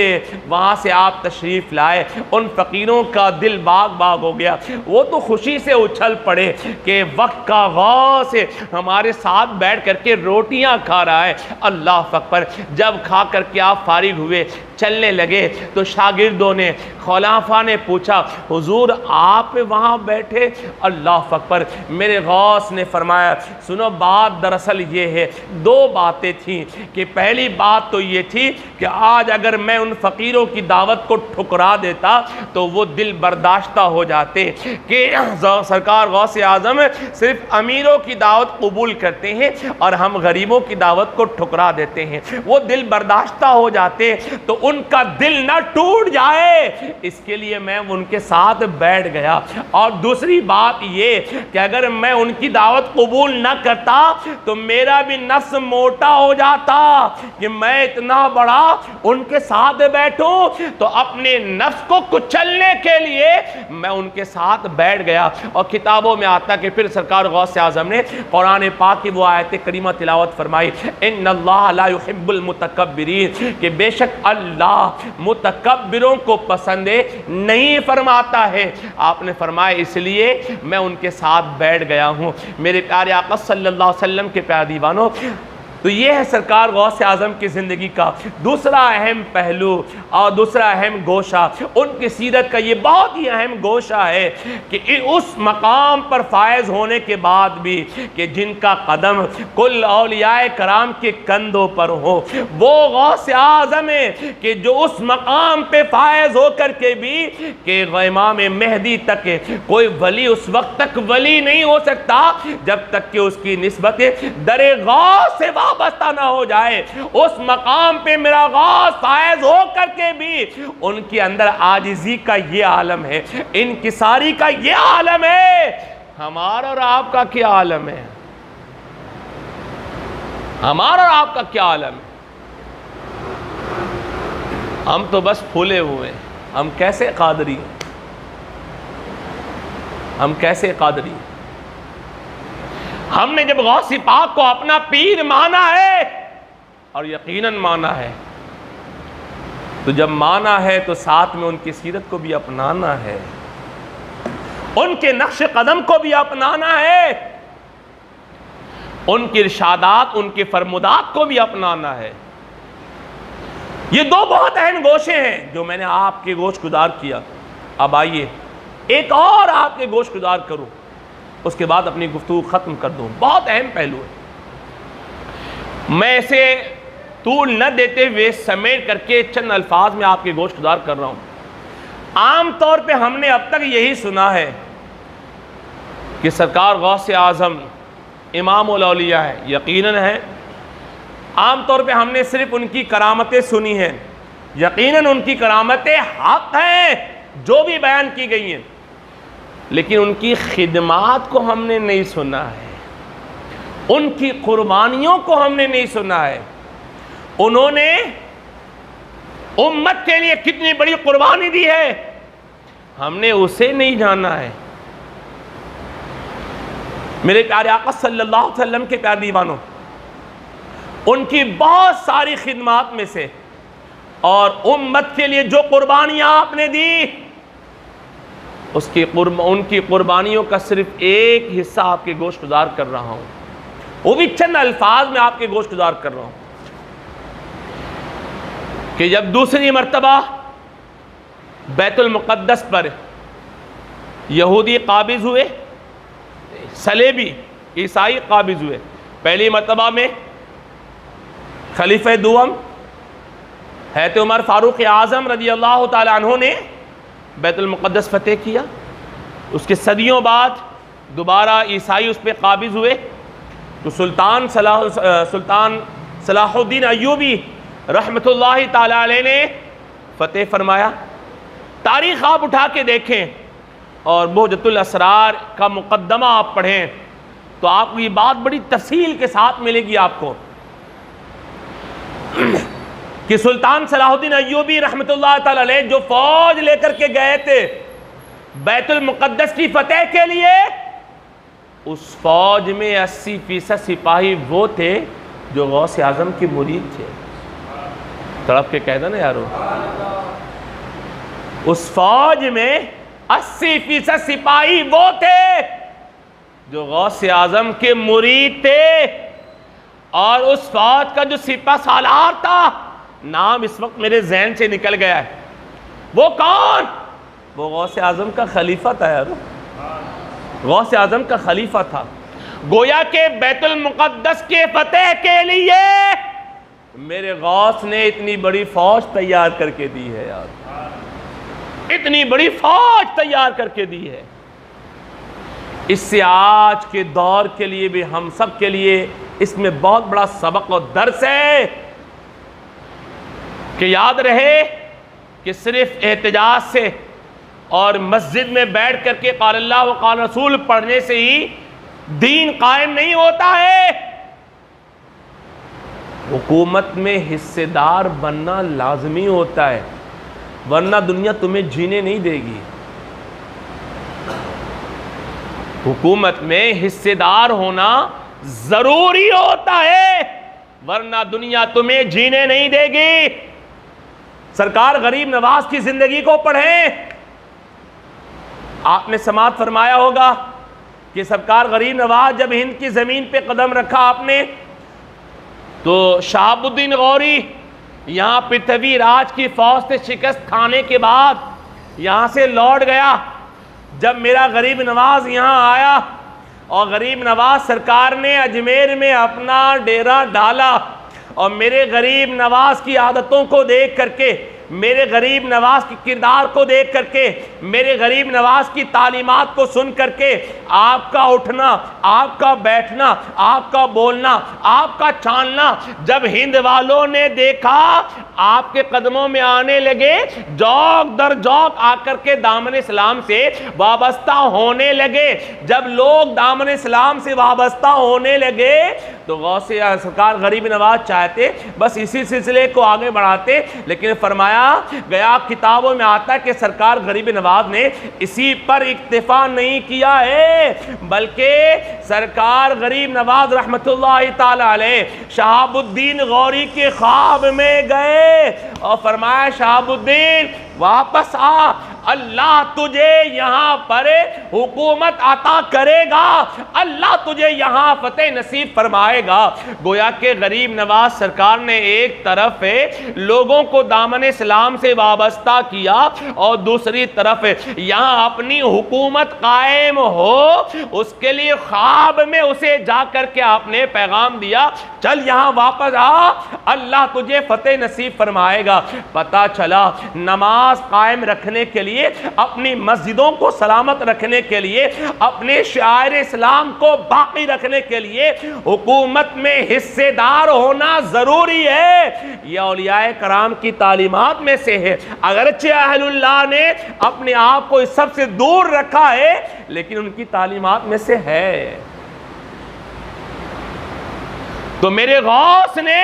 وہاں سے آپ تشریف لائے۔ ان فقیروں کا دل باغ باغ ہو گیا، وہ تو خوشی سے اچھل پڑے کہ وقت کا غوث ہمارے ساتھ بیٹھ کر کے روٹیاں کھا رہا ہے۔ اللہ اکبر! جب کھا کر کے آپ فارغ ہوئے، چلنے لگے تو شاگردوں نے، خلفاء نے پوچھا حضور آپ وہاں بیٹھے؟ اللہ اکبر! میرے غوث نے فرمایا سنو، بات دراصل یہ ہے، دو باتیں تھیں کہ پہلی بات تو یہ تھی کہ آج اگر میں ان فقیروں کی دعوت کو ٹھکرا دیتا تو وہ دل برداشتہ ہو جاتے کہ سرکار غوث اعظم صرف امیروں کی دعوت قبول کرتے ہیں اور ہم غریبوں کی دعوت کو ٹھکرا دیتے ہیں، وہ دل برداشتہ ہو جاتے تو ان کا دل نہ ٹوٹ جائے، اس کے لیے میں ان کے ساتھ بیٹھ گیا۔ اور دوسری بات یہ کہ اگر میں ان کی دعوت قبول نہ کرتا تو میرا بھی نفس موٹا ہو جاتا کہ میں اتنا بڑا ان کے ساتھ بیٹھوں، تو اپنے نفس کو کچلنے کے لیے میں ان کے ساتھ بیٹھ گیا۔ اور کتابوں میں آتا کہ پھر سرکار غوث اعظم نے قرآن پاک کی وہ آیت کریمہ تلاوت فرمائی، ان اللہ لا يحب المتکبرین، کہ بے شک اللہ متکبروں کو پسند نہیں فرماتا ہے۔ آپ نے فرمایا اس لیے میں ان کے ساتھ بیٹھ گیا ہوں۔ میرے پیارے آقا صلی اللہ علیہ وسلم کے پیارے دیوانوں، تو یہ ہے سرکار غوث اعظم کی زندگی کا دوسرا اہم پہلو اور دوسرا اہم گوشہ۔ ان کی سیرت کا یہ بہت ہی اہم گوشہ ہے کہ اس مقام پر فائز ہونے کے بعد بھی کہ جن کا قدم کل اولیاء کرام کے کندھوں پر ہو، وہ غوث اعظم ہے کہ جو اس مقام پہ فائز ہو کر کے بھی کہ امام مہدی تک کوئی ولی اس وقت تک ولی نہیں ہو سکتا جب تک کہ اس کی نسبت در غوث سے وابستہ نہ ہو جائے۔ اس مقام پہ میرا غوث فائز ہو کر کے بھی ان کے اندر عاجزی کا یہ عالم ہے، انکساری کا یہ عالم ہے۔ ہمارا اور آپ کا کیا عالم ہے؟ ہمارا اور آپ کا کیا عالم ہے؟ ہم تو بس پھولے ہوئے ہیں۔ ہم کیسے قادری ہیں؟ ہم کیسے قادری ہیں؟ ہم نے جب غوث پاک کو اپنا پیر مانا ہے اور یقیناً مانا ہے، تو جب مانا ہے تو ساتھ میں ان کی سیرت کو بھی اپنانا ہے، ان کے نقش قدم کو بھی اپنانا ہے، ان کی ارشادات، ان کے فرمودات کو بھی اپنانا ہے۔ یہ دو بہت اہم گوشے ہیں جو میں نے آپ کے گوش گزار کیا۔ اب آئیے ایک اور آپ کے گوش گزار کروں، اس کے بعد اپنی گفتگو ختم کر دوں۔ بہت اہم پہلو ہے، میں اسے طول نہ دیتے ہوئے سمیٹ کر کے چند الفاظ میں آپ کے گوش گزار کر رہا ہوں۔ عام طور پہ ہم نے اب تک یہی سنا ہے کہ سرکار غوث اعظم امام الاولیاء ہے، یقیناً ہے۔ عام طور پہ ہم نے صرف ان کی کرامتیں سنی ہیں، یقیناً ان کی کرامتیں حق ہیں جو بھی بیان کی گئی ہیں، لیکن ان کی خدمات کو ہم نے نہیں سنا ہے، ان کی قربانیوں کو ہم نے نہیں سنا ہے۔ انہوں نے امت کے لیے کتنی بڑی قربانی دی ہے، ہم نے اسے نہیں جانا ہے۔ میرے پیارے آقا صلی اللہ علیہ وسلم کے پیارے دیوانوں، ان کی بہت ساری خدمات میں سے اور امت کے لیے جو قربانیاں آپ نے دی، ان کی قربانیوں کا صرف ایک حصہ آپ کے گوش گزار کر رہا ہوں، وہ بھی چند الفاظ میں آپ کے گوش گزار کر رہا ہوں کہ جب دوسری مرتبہ بیت المقدس پر یہودی قابض ہوئے، صلیبی عیسائی قابض ہوئے، پہلی مرتبہ میں خلیفہ دوم حضرت عمر فاروق اعظم رضی اللہ تعالی عنہ نے بیت المقدس فتح کیا۔ اس کے صدیوں بعد دوبارہ عیسائی اس پہ قابض ہوئے تو سلطان صلاح الدین ایوبی رحمۃ اللہ تعالی علیہ نے فتح فرمایا۔ تاریخ آپ اٹھا کے دیکھیں اور بہجت الاسرار کا مقدمہ آپ پڑھیں تو آپ کو یہ بات بڑی تفصیل کے ساتھ ملے گی آپ کو کہ سلطان صلاح الدین ایوبی رحمۃ اللہ تعالی علیہ جو فوج لے کر کے گئے تھے بیت المقدس کی فتح کے لیے، اس فوج میں 80% سپاہی وہ تھے جو غوث اعظم کے مرید تھے. تڑپ کے کہہ دو نا یارو، اس فوج میں 80% سپاہی وہ تھے جو غوث اعظم کے مرید تھے. اور اس فوج کا جو سپہ سالار تھا، نام اس وقت میرے ذہن سے نکل گیا ہے، وہ کون؟ وہ غوث اعظم کا خلیفہ تھا یار، غوث اعظم کا خلیفہ تھا. گویا کہ بیت المقدس کے فتح کے لیے میرے غوث نے اتنی بڑی فوج تیار کر کے دی ہے یار، اتنی بڑی فوج تیار کر کے دی ہے. اس سے آج کے دور کے لیے بھی ہم سب کے لیے اس میں بہت بڑا سبق اور درس ہے کہ یاد رہے کہ صرف احتجاج سے اور مسجد میں بیٹھ کر کے قال اللہ و قال رسول پڑھنے سے ہی دین قائم نہیں ہوتا ہے. حکومت میں حصے دار بننا لازمی ہوتا ہے، ورنہ دنیا تمہیں جینے نہیں دے گی. حکومت میں حصے دار ہونا ضروری ہوتا ہے، ورنہ دنیا تمہیں جینے نہیں دے گی. سرکار غریب نواز کی زندگی کو پڑھیں، آپ نے سماعت فرمایا ہوگا کہ سرکار غریب نواز جب ہند کی زمین پہ قدم رکھا آپ نے تو شہاب الدین غوری یہاں پرتھوی راج کی فوج سے شکست کھانے کے بعد یہاں سے لوٹ گیا. جب میرا غریب نواز یہاں آیا اور غریب نواز سرکار نے اجمیر میں اپنا ڈیرا ڈالا اور میرے غریب نواز کی عادتوں کو دیکھ کر کے، میرے غریب نواز کی کردار کو دیکھ کر کے، میرے غریب نواز کی تعلیمات کو سن کر کے آپ کا اٹھنا، آپ کا بیٹھنا، آپ کا بولنا، آپ کا چالنا جب ہند والوں نے دیکھا، آپ کے قدموں میں آنے لگے، جوک در جوک آ کر کے دامن اسلام سے وابستہ ہونے لگے. جب لوگ دامن اسلام سے وابستہ ہونے لگے تو غوث سرکار غریب نواز چاہتے بس اسی سلسلے کو آگے بڑھاتے، لیکن فرمایا گیا کتابوں میں آتا ہے کہ سرکار غریب نواز نے اسی پر اکتفا نہیں کیا ہے، بلکہ سرکار غریب نواز رحمت اللہ تعالی علیہ شہاب الدین غوری کے خواب میں گئے اور فرمایا شہاب الدین واپس آ، اللہ تجھے یہاں پر حکومت عطا کرے گا، اللہ تجھے یہاں فتح نصیب فرمائے گا. گویا کہ غریب نواز سرکار نے ایک طرف لوگوں کو دامن اسلام سے وابستہ کیا اور دوسری طرف یہاں اپنی حکومت قائم ہو، اس کے لیے خواب میں اسے جا کر کے آپ نے پیغام دیا، چل یہاں واپس آ، اللہ تجھے فتح نصیب فرمائے گا. پتہ چلا نماز قائم رکھنے کے لیے، اپنی مسجدوں کو سلامت رکھنے کے لیے، اپنے شعائر اسلام کو باقی رکھنے کے لیے حکومت میں حصے دار ہونا ضروری ہے. یہ اولیاء کرام کی تعلیمات میں سے ہے. اگرچہ اہل اللہ نے اپنے آپ کو اس سب سے دور رکھا ہے، لیکن ان کی تعلیمات میں سے ہے. تو میرے غوث نے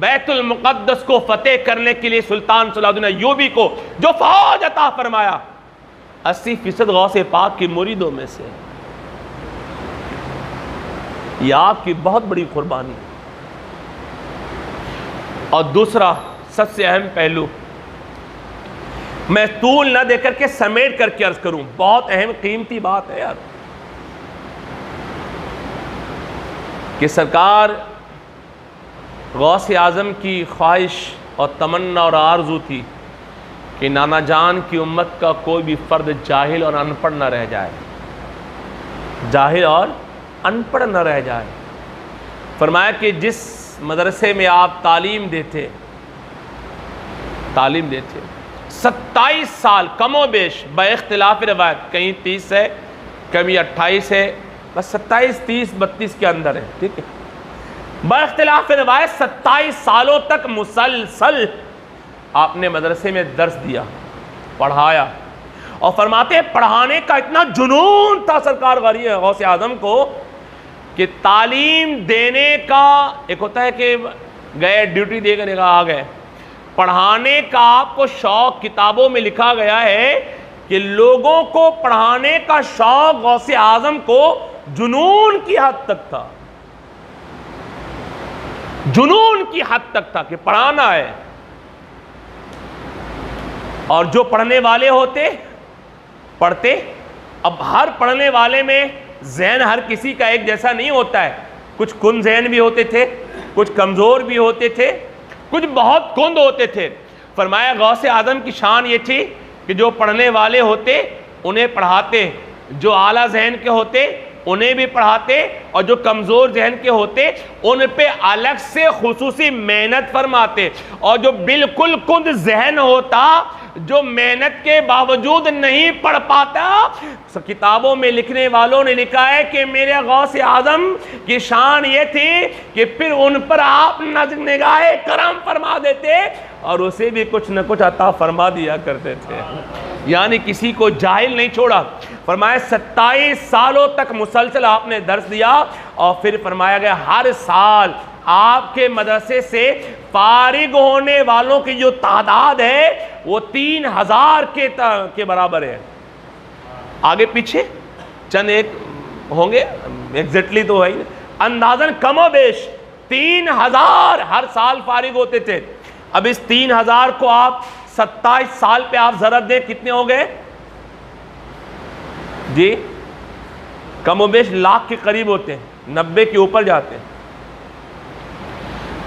بیت المقدس کو فتح کرنے کے لیے سلطان صلاح الدین ایوبی کو جو فوج عطا فرمایا، 80% غوث پاک کی مریدوں میں سے. یہ آپ کی بہت بڑی قربانی. اور دوسرا سب سے اہم پہلو میں طول نہ دے کر کے سمیٹ کر کے عرض کروں، بہت اہم قیمتی بات ہے یار، کہ سرکار غوث اعظم کی خواہش اور تمنا اور آرزو تھی کہ نانا جان کی امت کا کوئی بھی فرد جاہل اور ان پڑھ نہ رہ جائے، جاہل اور ان پڑھ نہ رہ جائے. فرمایا کہ جس مدرسے میں آپ تعلیم دیتے 27 سال کم و بیش بے اختلاف روایت، کہیں 30 ہے کہیں 28 ہے، بس 27 30 32 کے اندر ہے، ٹھیک ہے، با اختلاف روایت 27 سالوں تک مسلسل آپ نے مدرسے میں درس دیا. پڑھایا. اور فرماتے ہیں پڑھانے کا اتنا جنون تھا سرکار غوث اعظم کو کہ تعلیم دینے کا ایک ہوتا ہے کہ گئے ڈیوٹی دے کر آ گئے, پڑھانے کا آپ کو شوق کتابوں میں لکھا گیا ہے کہ لوگوں کو پڑھانے کا شوق غوث اعظم کو جنون کی حد تک تھا, جنون کی حد تک تھا کہ پڑھانا ہے. اور جو پڑھنے والے ہوتے پڑھتے. اب ہر پڑھنے والے میں ذہن ہر کسی کا ایک جیسا نہیں ہوتا ہے, کچھ کن ذہن بھی ہوتے تھے, کچھ کمزور بھی ہوتے تھے, کچھ بہت کند ہوتے تھے. فرمایا غوث اعظم کی شان یہ تھی کہ جو پڑھنے والے ہوتے انہیں پڑھاتے, جو اعلیٰ ذہن کے ہوتے انہیں بھی پڑھاتے, اور جو کمزور ذہن کے ہوتے ان پہ الگ سے خصوصی محنت فرماتے. اور جو بالکل کند ذہن ہوتا, جو محنت کے باوجود نہیں پڑھ پاتا, کتابوں میں لکھنے والوں نے لکھا ہے کہ میرے غوث اعظم کی شان یہ تھی کہ پھر ان پر آپ نگاہ کرم فرما دیتے اور اسے بھی کچھ نہ کچھ عطا فرما دیا کرتے تھے. یعنی کسی کو جاہل نہیں چھوڑا. فرمایا 27 سالوں تک مسلسل آپ نے درس دیا, اور پھر فرمایا گیا ہر سال آپ کے مدرسے سے فارغ ہونے والوں کی جو تعداد ہے وہ 3000 کے برابر ہے. آگے پیچھے چند ایک ہوں گے, ایگزیکٹلی تو ہے اندازاً کم و بیش 3000 ہر سال فارغ ہوتے تھے. اب اس 3000 کو آپ 27 سال پہ آپ ضرب دیں, کتنے ہو گئے جی؟ کم و بیش لاکھ کے قریب ہوتے ہیں, 90 کے اوپر جاتے ہیں.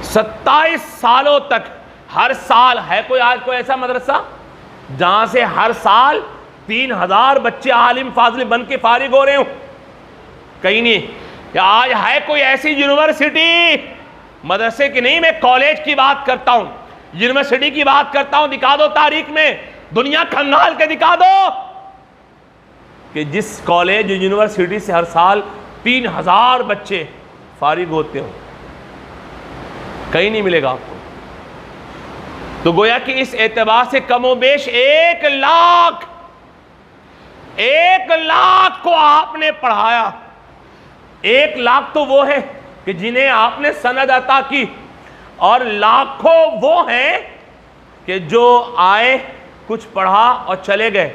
27 سالوں تک ہر سال ہے کوئی آج کوئی ایسا مدرسہ جہاں سے ہر سال 3000 بچے عالم فاضل بن کے فارغ ہو رہے ہوں؟ کہیں نہیں. یا آج ہے کوئی ایسی یونیورسٹی, مدرسے کی نہیں, میں کالج کی بات کرتا ہوں, یونیورسٹی کی بات کرتا ہوں, دکھا دو تاریخ میں, دنیا کھنگال کے دکھا دو کہ جس کالج یونیورسٹی سے ہر سال 3000 بچے فارغ ہوتے ہوں. کہیں نہیں ملے گا آپ کو. تو گویا کہ اس اعتبار سے کم و بیش 1 لاکھ کو آپ نے پڑھایا. 1 لاکھ تو وہ ہے کہ جنہیں آپ نے سند عطا کی, اور لاکھوں وہ ہیں کہ جو آئے کچھ پڑھا اور چلے گئے.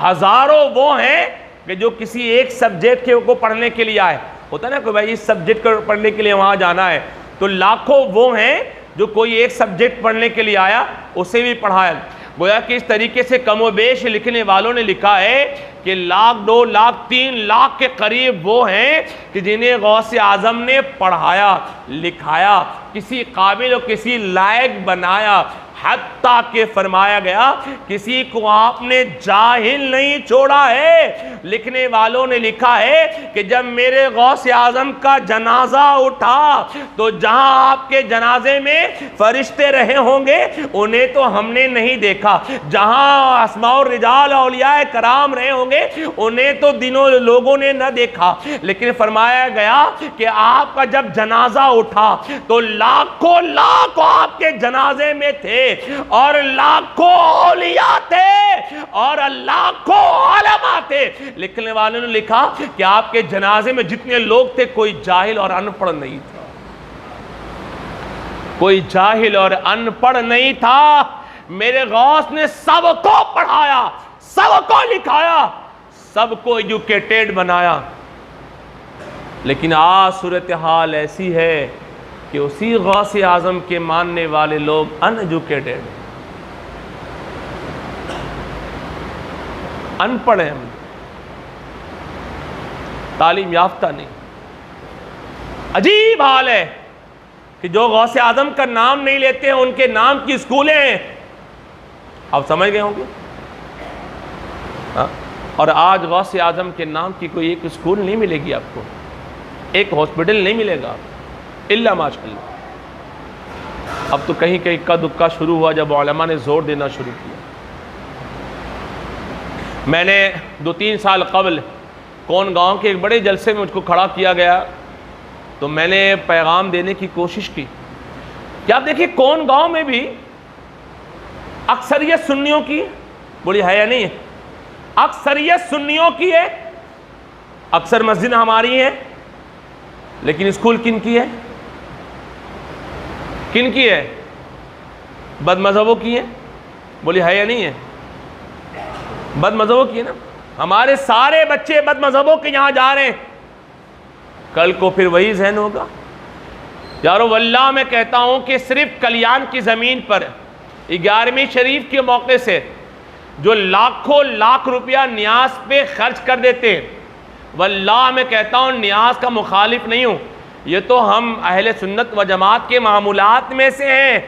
ہزاروں وہ ہیں کہ جو کسی ایک سبجیکٹ کو پڑھنے کے لیے آئے. ہوتا ہے نا کہ بھائی اس سبجیکٹ کو پڑھنے کے لیے وہاں جانا ہے, تو لاکھوں وہ ہیں جو کوئی ایک سبجیکٹ پڑھنے کے لیے آیا اسے بھی پڑھایا. گویا کہ اس طریقے سے کم و بیش لکھنے والوں نے لکھا ہے کہ 1 لاکھ 2 لاکھ 3 لاکھ کے قریب وہ ہیں کہ جنہیں غوث اعظم نے پڑھایا, لکھایا, کسی قابل اور کسی لائق بنایا. حتیٰ کہ فرمایا گیا کسی کو آپ نے جاہل نہیں چھوڑا ہے. لکھنے والوں نے لکھا ہے کہ جب میرے غوث اعظم کا جنازہ اٹھا تو جہاں آپ کے جنازے میں فرشتے رہے ہوں گے انہیں تو ہم نے نہیں دیکھا, جہاں اسماء الرجال اولیاء کرام رہے ہوں گے انہیں تو دنوں لوگوں نے نہ دیکھا. لیکن فرمایا گیا کہ آپ کا جب جنازہ اٹھا تو لاکھوں لاکھ آپ کے جنازے میں تھے, اور لاکھوں اولیاء تھے, اور لاکھوں علماء تھے. لکھنے والوں نے لکھا کہ آپ کے جنازے میں جتنے لوگ تھے کوئی جاہل اور ان پڑھ نہیں تھا, کوئی جاہل اور ان پڑھ نہیں تھا. میرے غوث نے سب کو پڑھایا, سب کو لکھایا, سب کو ایجوکیٹڈ بنایا. لیکن آج صورتحال ایسی ہے کہ اسی غوث اعظم کے ماننے والے لوگ ان ایجوکیٹڈ, ان پڑھ ہیں, تعلیم یافتہ نہیں. عجیب حال ہے کہ جو غوث اعظم کا نام نہیں لیتے ہیں ان کے نام کی اسکولیں ہیں. آپ سمجھ گئے ہوں گے. اور آج غوث اعظم کے نام کی کوئی ایک اسکول نہیں ملے گی آپ کو, ایک ہاسپٹل نہیں ملے گا الا ماشاءاللہ. اب تو کہیں کہیں کا دکا شروع ہوا جب علماء نے زور دینا شروع کیا. میں نے 2-3 سال قبل کون گاؤں کے ایک بڑے جلسے میں مجھ کو کھڑا کیا گیا, تو میں نے پیغام دینے کی کوشش کی کہ آپ دیکھیں کون گاؤں میں بھی اکثریت سنیوں کی, بولی ہے یا نہیں ہے؟ اکثریت سنیوں کی ہے، اکثر مسجد ہماری ہیں، لیکن اسکول کن کی ہے؟ کن کی ہے؟ بد مذہبوں کی ہے؟ بولی ہے یا نہیں ہے؟ بد مذہبوں کی ہے نا. ہمارے سارے بچے بد مذہبوں کے یہاں جا رہے ہیں، کل کو پھر وہی ذہن ہوگا. یارو واللہ میں کہتا ہوں کہ صرف کلیان کی زمین پر 11ویں شریف کے موقع سے جو لاکھوں لاکھ روپیہ نیاز پہ خرچ کر دیتے ہیں، واللہ میں کہتا ہوں نیاز کا مخالف نہیں ہوں، یہ تو ہم اہل سنت و جماعت کے معمولات میں سے ہیں.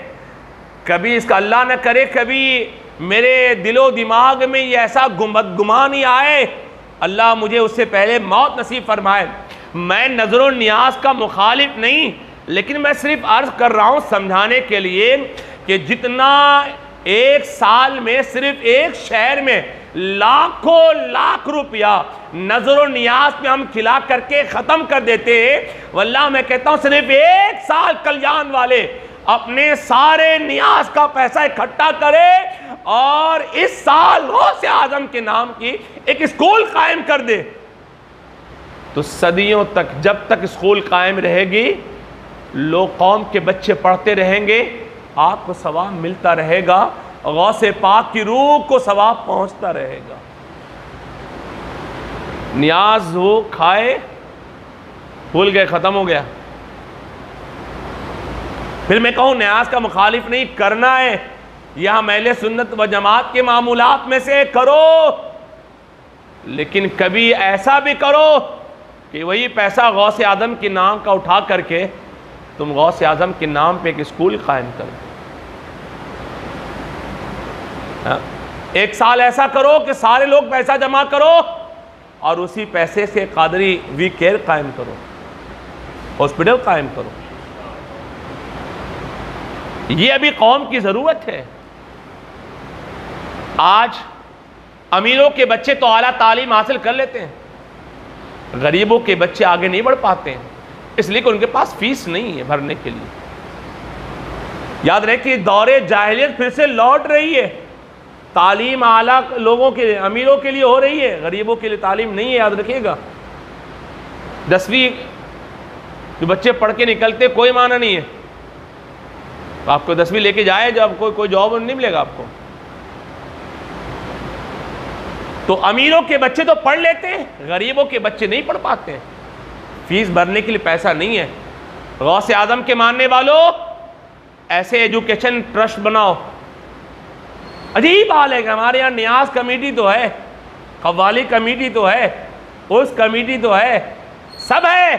کبھی اس کا اللہ نہ کرے کبھی میرے دل و دماغ میں یہ ایسا گمان ہی آئے، اللہ مجھے اس سے پہلے موت نصیب فرمائے. میں نظر و نیاز کا مخالف نہیں، لیکن میں صرف عرض کر رہا ہوں سمجھانے کے لیے کہ جتنا ایک سال میں صرف ایک شہر میں لاکھوں لاکھ روپیہ نظر و نیاز پہ ہم کھلا کر کے ختم کر دیتے ہیں، واللہ میں کہتا ہوں صرف ایک سال کلیان والے اپنے سارے نیاز کا پیسہ اکٹھا کرے اور اس سال غوث اعظم کے نام کی ایک اسکول قائم کر دے، تو صدیوں تک جب تک اسکول قائم رہے گی لوگ قوم کے بچے پڑھتے رہیں گے، آپ کو ثواب ملتا رہے گا، غوث پاک کی روح کو ثواب پہنچتا رہے گا. نیاز وہ کھائے بھول گئے، ختم ہو گیا. پھر میں کہوں نیاز کا مخالف نہیں، کرنا ہے، یہ ہم اہل سنت و جماعت کے معمولات میں سے کرو، لیکن کبھی ایسا بھی کرو کہ وہی پیسہ غوث اعظم کے نام کا اٹھا کر کے تم غوث اعظم کے نام پہ ایک اسکول قائم کرو. ایک سال ایسا کرو کہ سارے لوگ پیسہ جمع کرو اور اسی پیسے سے قادری وی کیئر قائم کرو، ہاسپٹل قائم کرو. یہ ابھی قوم کی ضرورت ہے. آج امیروں کے بچے تو اعلیٰ تعلیم حاصل کر لیتے ہیں، غریبوں کے بچے آگے نہیں بڑھ پاتے ہیں، اس لیے کہ ان کے پاس فیس نہیں ہے بھرنے کے لیے. یاد رہے کہ دور جاہلیت پھر سے لوٹ رہی ہے. تعلیم اعلیٰ لوگوں کے امیروں کے لیے ہو رہی ہے، غریبوں کے لیے تعلیم نہیں ہے. یاد رکھیے گا 10ویں جو بچے پڑھ کے نکلتے کوئی معنی نہیں ہے. آپ کو 10ویں لے کے جائے جب کوئی جاب نہیں ملے گا آپ کو. تو امیروں کے بچے تو پڑھ لیتے ہیں، غریبوں کے بچے نہیں پڑھ پاتے ہیں، فیس بھرنے کے لیے پیسہ نہیں ہے. غوث اعظم کے ماننے والوں ایسے ایجوکیشن ٹرسٹ بناؤ. عجیب حال ہے کہ ہمارے یہاں نیاز کمیٹی تو ہے، قوالی کمیٹی تو ہے، اس کمیٹی تو ہے، سب ہے،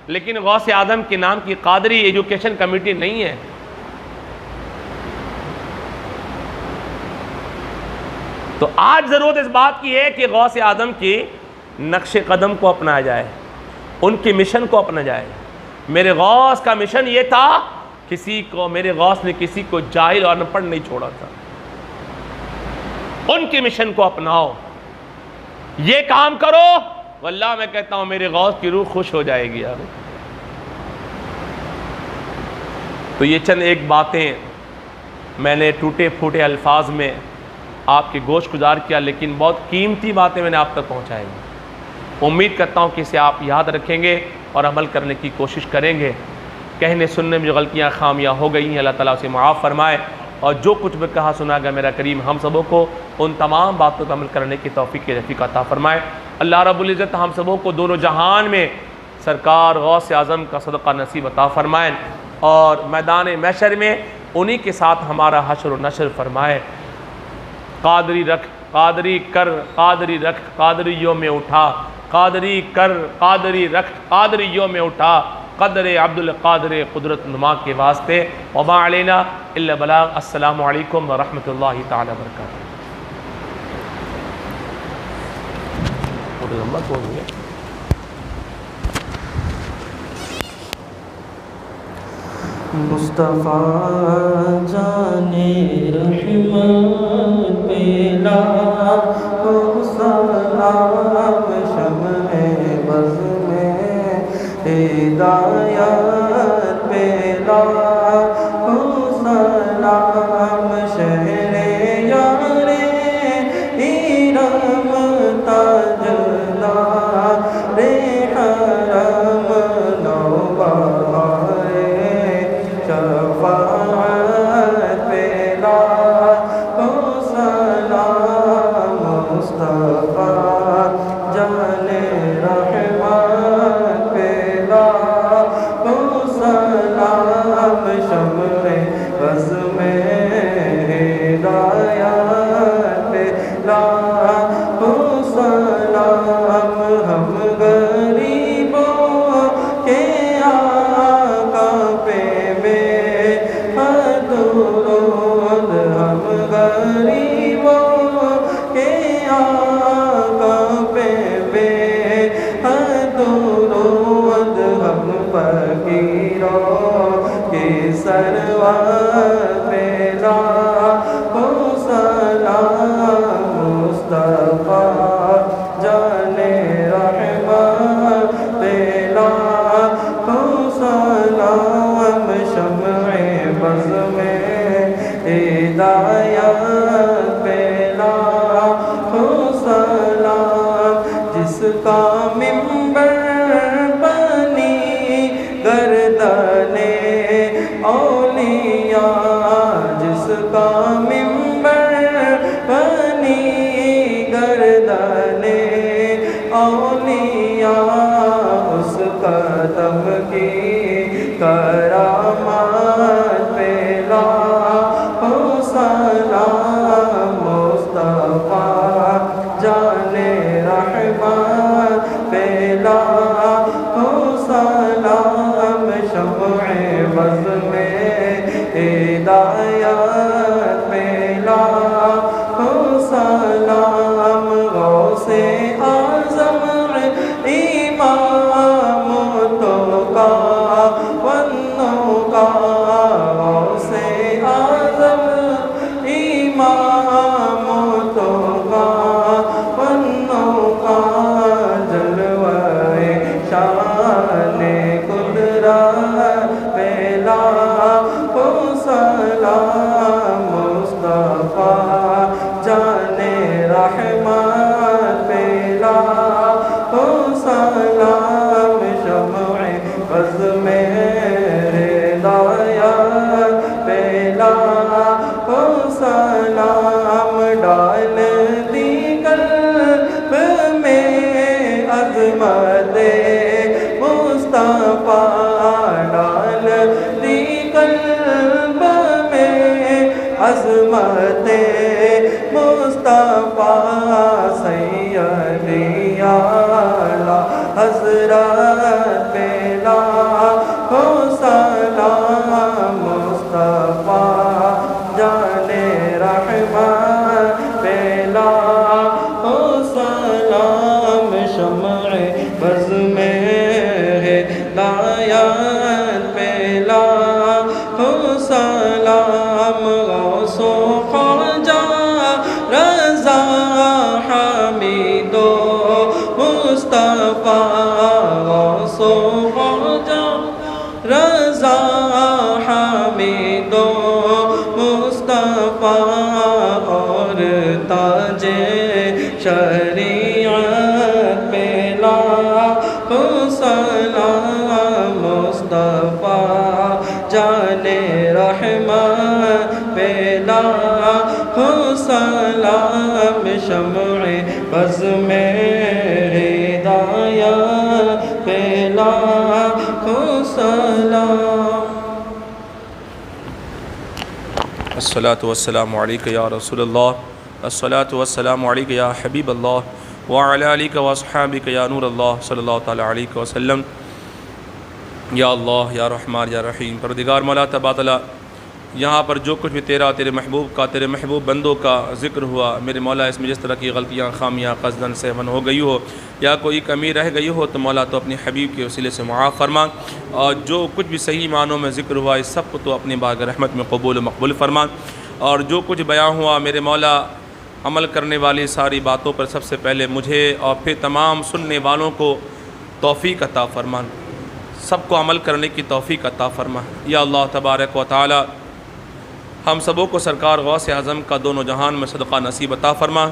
لیکن غوث اعظم کے نام کی قادری ایجوکیشن کمیٹی نہیں ہے. تو آج ضرورت اس بات کی ہے کہ غوث اعظم کی نقش قدم کو اپنایا جائے، ان کے مشن کو اپنا جائے. میرے غوث کا مشن یہ تھا، میرے غوث نے کسی کو جاہل اور انپڑھ نہیں چھوڑا تھا. ان کے مشن کو اپناؤ، یہ کام کرو، واللہ میں کہتا ہوں میرے غوث کی روح خوش ہو جائے گی. یار تو یہ چند ایک باتیں میں نے ٹوٹے پھوٹے الفاظ میں آپ کے گوش گزار کیا، لیکن بہت قیمتی باتیں میں نے آپ تک پہنچائی. امید کرتا ہوں کہ اسے آپ یاد رکھیں گے اور عمل کرنے کی کوشش کریں گے. کہنے سننے میں جو غلطیاں خامیاں ہو گئی ہیں اللہ تعالیٰ اسے معاف فرمائے، اور جو کچھ بھی کہا سنا گیا میرا کریم ہم سبوں کو ان تمام باتوں پر عمل کرنے کی توفیق رفیق عطا فرمائے. اللہ رب العزت ہم سبوں کو دونوں جہان میں سرکار غوث اعظم کا صدقہ نصیب عطا فرمائے، اور میدان محشر میں انہی کے ساتھ ہمارا حشر و نشر فرمائے. قادری رکھ، قادری کر، قادری رکھ، قادریوں میں اٹھا، قادری کر، قادری رکھ، قادریوں میں اٹھا، قدر عبد القادر قدرت نما کے واسطے. وما علینا الا بلاغ. السلام علیکم ورحمۃ اللہ تعالی وبرکاتہ. مصطفیٰ جانے رحمت پہ لاکھوں سلام، شمع بز میں ہدایت پہ لاکھوں سلام، شہر یار قدم کی کرامات پہ لاکھوں سلام مصطفیٰ جان رحمت پہ لاکھوں سلام شمع بز میں ہدایت پہ لاکھوں سلام غوث اعظم امام تو کا ونوں کا غوث اعظم امام تو کا ونوں کا جلوہ شان قدرت پہ لاکھوں سلام مصطفیٰ جان رحمت پہ لاکھوں سلام شمع بز میں ہدایت پہ لاکھوں سلام ڈال دی قلب میں عظمت مصطفیٰ ڈال دی قلب میں عظمت مصطفیٰ سیدی اعلیٰ حضرت پہ لاکھوں سلام مصطفیٰ جان رحمت پہ لاکھوں سلام شمع بز میں ہدایت پہ لاکھوں سلام غوث و خواجہ رضا حمید و مصطفیٰ غوث و خواجہ رضا حمید و مصطفیٰ اور تاج شریعت پہ لاکھوں سلام مصطفیٰ جان رحمت پہ لاکھوں سلام شمع بز میں ہدایت پہ لاکھوں سلام الصلاۃ والسلام علیک یا رسول اللہ، الصلاۃ والسلام علیک یا حبیب اللہ، وعلی آلک واصحابک یا نور اللہ صلی اللہ تعالیٰ علیہ وسلم۔ یا اللہ یا رحمان یا رحیم، پروردگار مولا تبارک تعالیٰ، یہاں پر جو کچھ بھی تیرا، تیرے محبوب کا، تیرے محبوب بندوں کا ذکر ہوا، میرے مولا اس میں جس طرح کی غلطیاں، خامیاں قصداً سہون ہو گئی ہو یا کوئی کمی رہ گئی ہو تو مولا تو اپنے حبیب کے وسیلے سے معاف فرما، اور جو کچھ بھی صحیح معنوں میں ذکر ہوا اس سب کو تو اپنی بارگاہ رحمت میں قبول و مقبول فرما، اور جو کچھ بیان ہوا میرے مولا عمل کرنے والی ساری باتوں پر سب سے پہلے مجھے اور پھر تمام سننے والوں کو توفیق عطا فرما، سب کو عمل کرنے کی توفیق عطا فرما۔ یا اللہ تبارک و تعالی ہم سبوں کو سرکار غوث اعظم کا دونوں جہان میں صدقہ نصیب عطا فرما،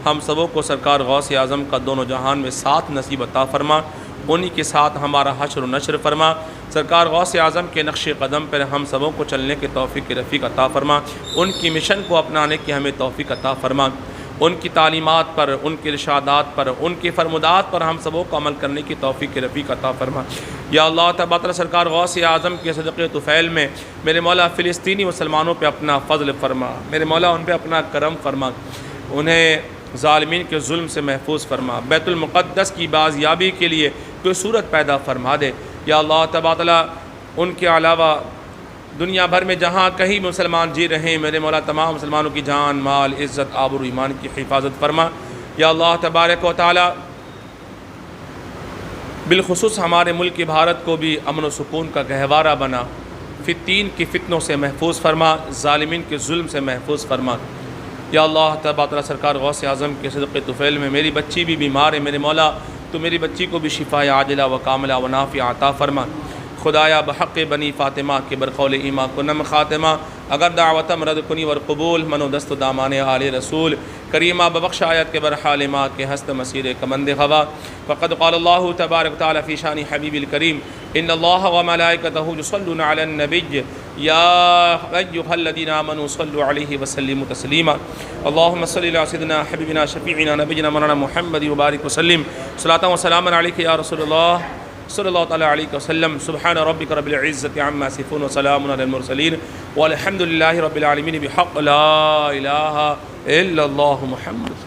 ہم سبوں کو سرکار غوث اعظم کا دونوں جہان میں ساتھ نصیب عطا فرما، انہی کے ساتھ ہمارا حشر و نشر فرما، سرکار غوث اعظم کے نقش قدم پر ہم سبوں کو چلنے کے توفیق رفیق عطا فرما، ان کی مشن کو اپنانے کی ہمیں توفیق عطا فرما، ان کی تعلیمات پر، ان کے ارشادات پر، ان کی فرمودات پر ہم سبوں کو عمل کرنے کی توفیق رفیق عطا فرما۔ یا اللہ تبارک سرکار غوث اعظم کے صدقے طفیل میں میرے مولا فلسطینی مسلمانوں پہ اپنا فضل فرما، میرے مولا ان پہ اپنا کرم فرما، انہیں ظالمین کے ظلم سے محفوظ فرما، بیت المقدس کی بازیابی کے لیے کوئی صورت پیدا فرما دے۔ یا اللہ تبارک ان کے علاوہ دنیا بھر میں جہاں کہیں مسلمان جی رہے ہیں میرے مولا تمام مسلمانوں کی جان، مال، عزت، آبرو، ایمان کی حفاظت فرما۔ یا اللہ تبارک و تعالی بالخصوص ہمارے ملک بھارت کو بھی امن و سکون کا گہوارہ بنا، فتین کی فتنوں سے محفوظ فرما، ظالمین کے ظلم سے محفوظ فرما۔ یا اللہ تبارک سرکار غوث اعظم کے صدقے طفیل میں میری بچی بھی بیمار ہے میرے مولا، تو میری بچی کو بھی شفا عاجلہ و کاملہ و نافعہ عطا فرما۔ خدایا بحق بنی فاطمہ کے برقول ایمان کنم خاتمہ، اگر دعوتم رد کنی ور قبول، منو دست دامان آل رسول کریمہ ببخش آیت کے برحال ماں کے ہست مسیر کمند خوا۔ فقد قال اللہ تبارک تعالی فی شان حبیب الکریم ان اللہ و ملائکتہ یصلون علی النبی یا ایھا الذین آمنوا صلوا علیہ وسلموا تسلیما۔ اللہم صلی علی سیدنا حبیبنا شفیعنا نبینا مولانا محمد وبارک وسلم، صلاۃ و سلاما علیک یا رسول اللہ صلی اللہ تعالیٰ علیہ وسلم. سبحان ربک رب العزت عما یصفون وسلام علی المرسلین والحمد للہ رب العالمین بحق لا الہ الا اللہ محمد.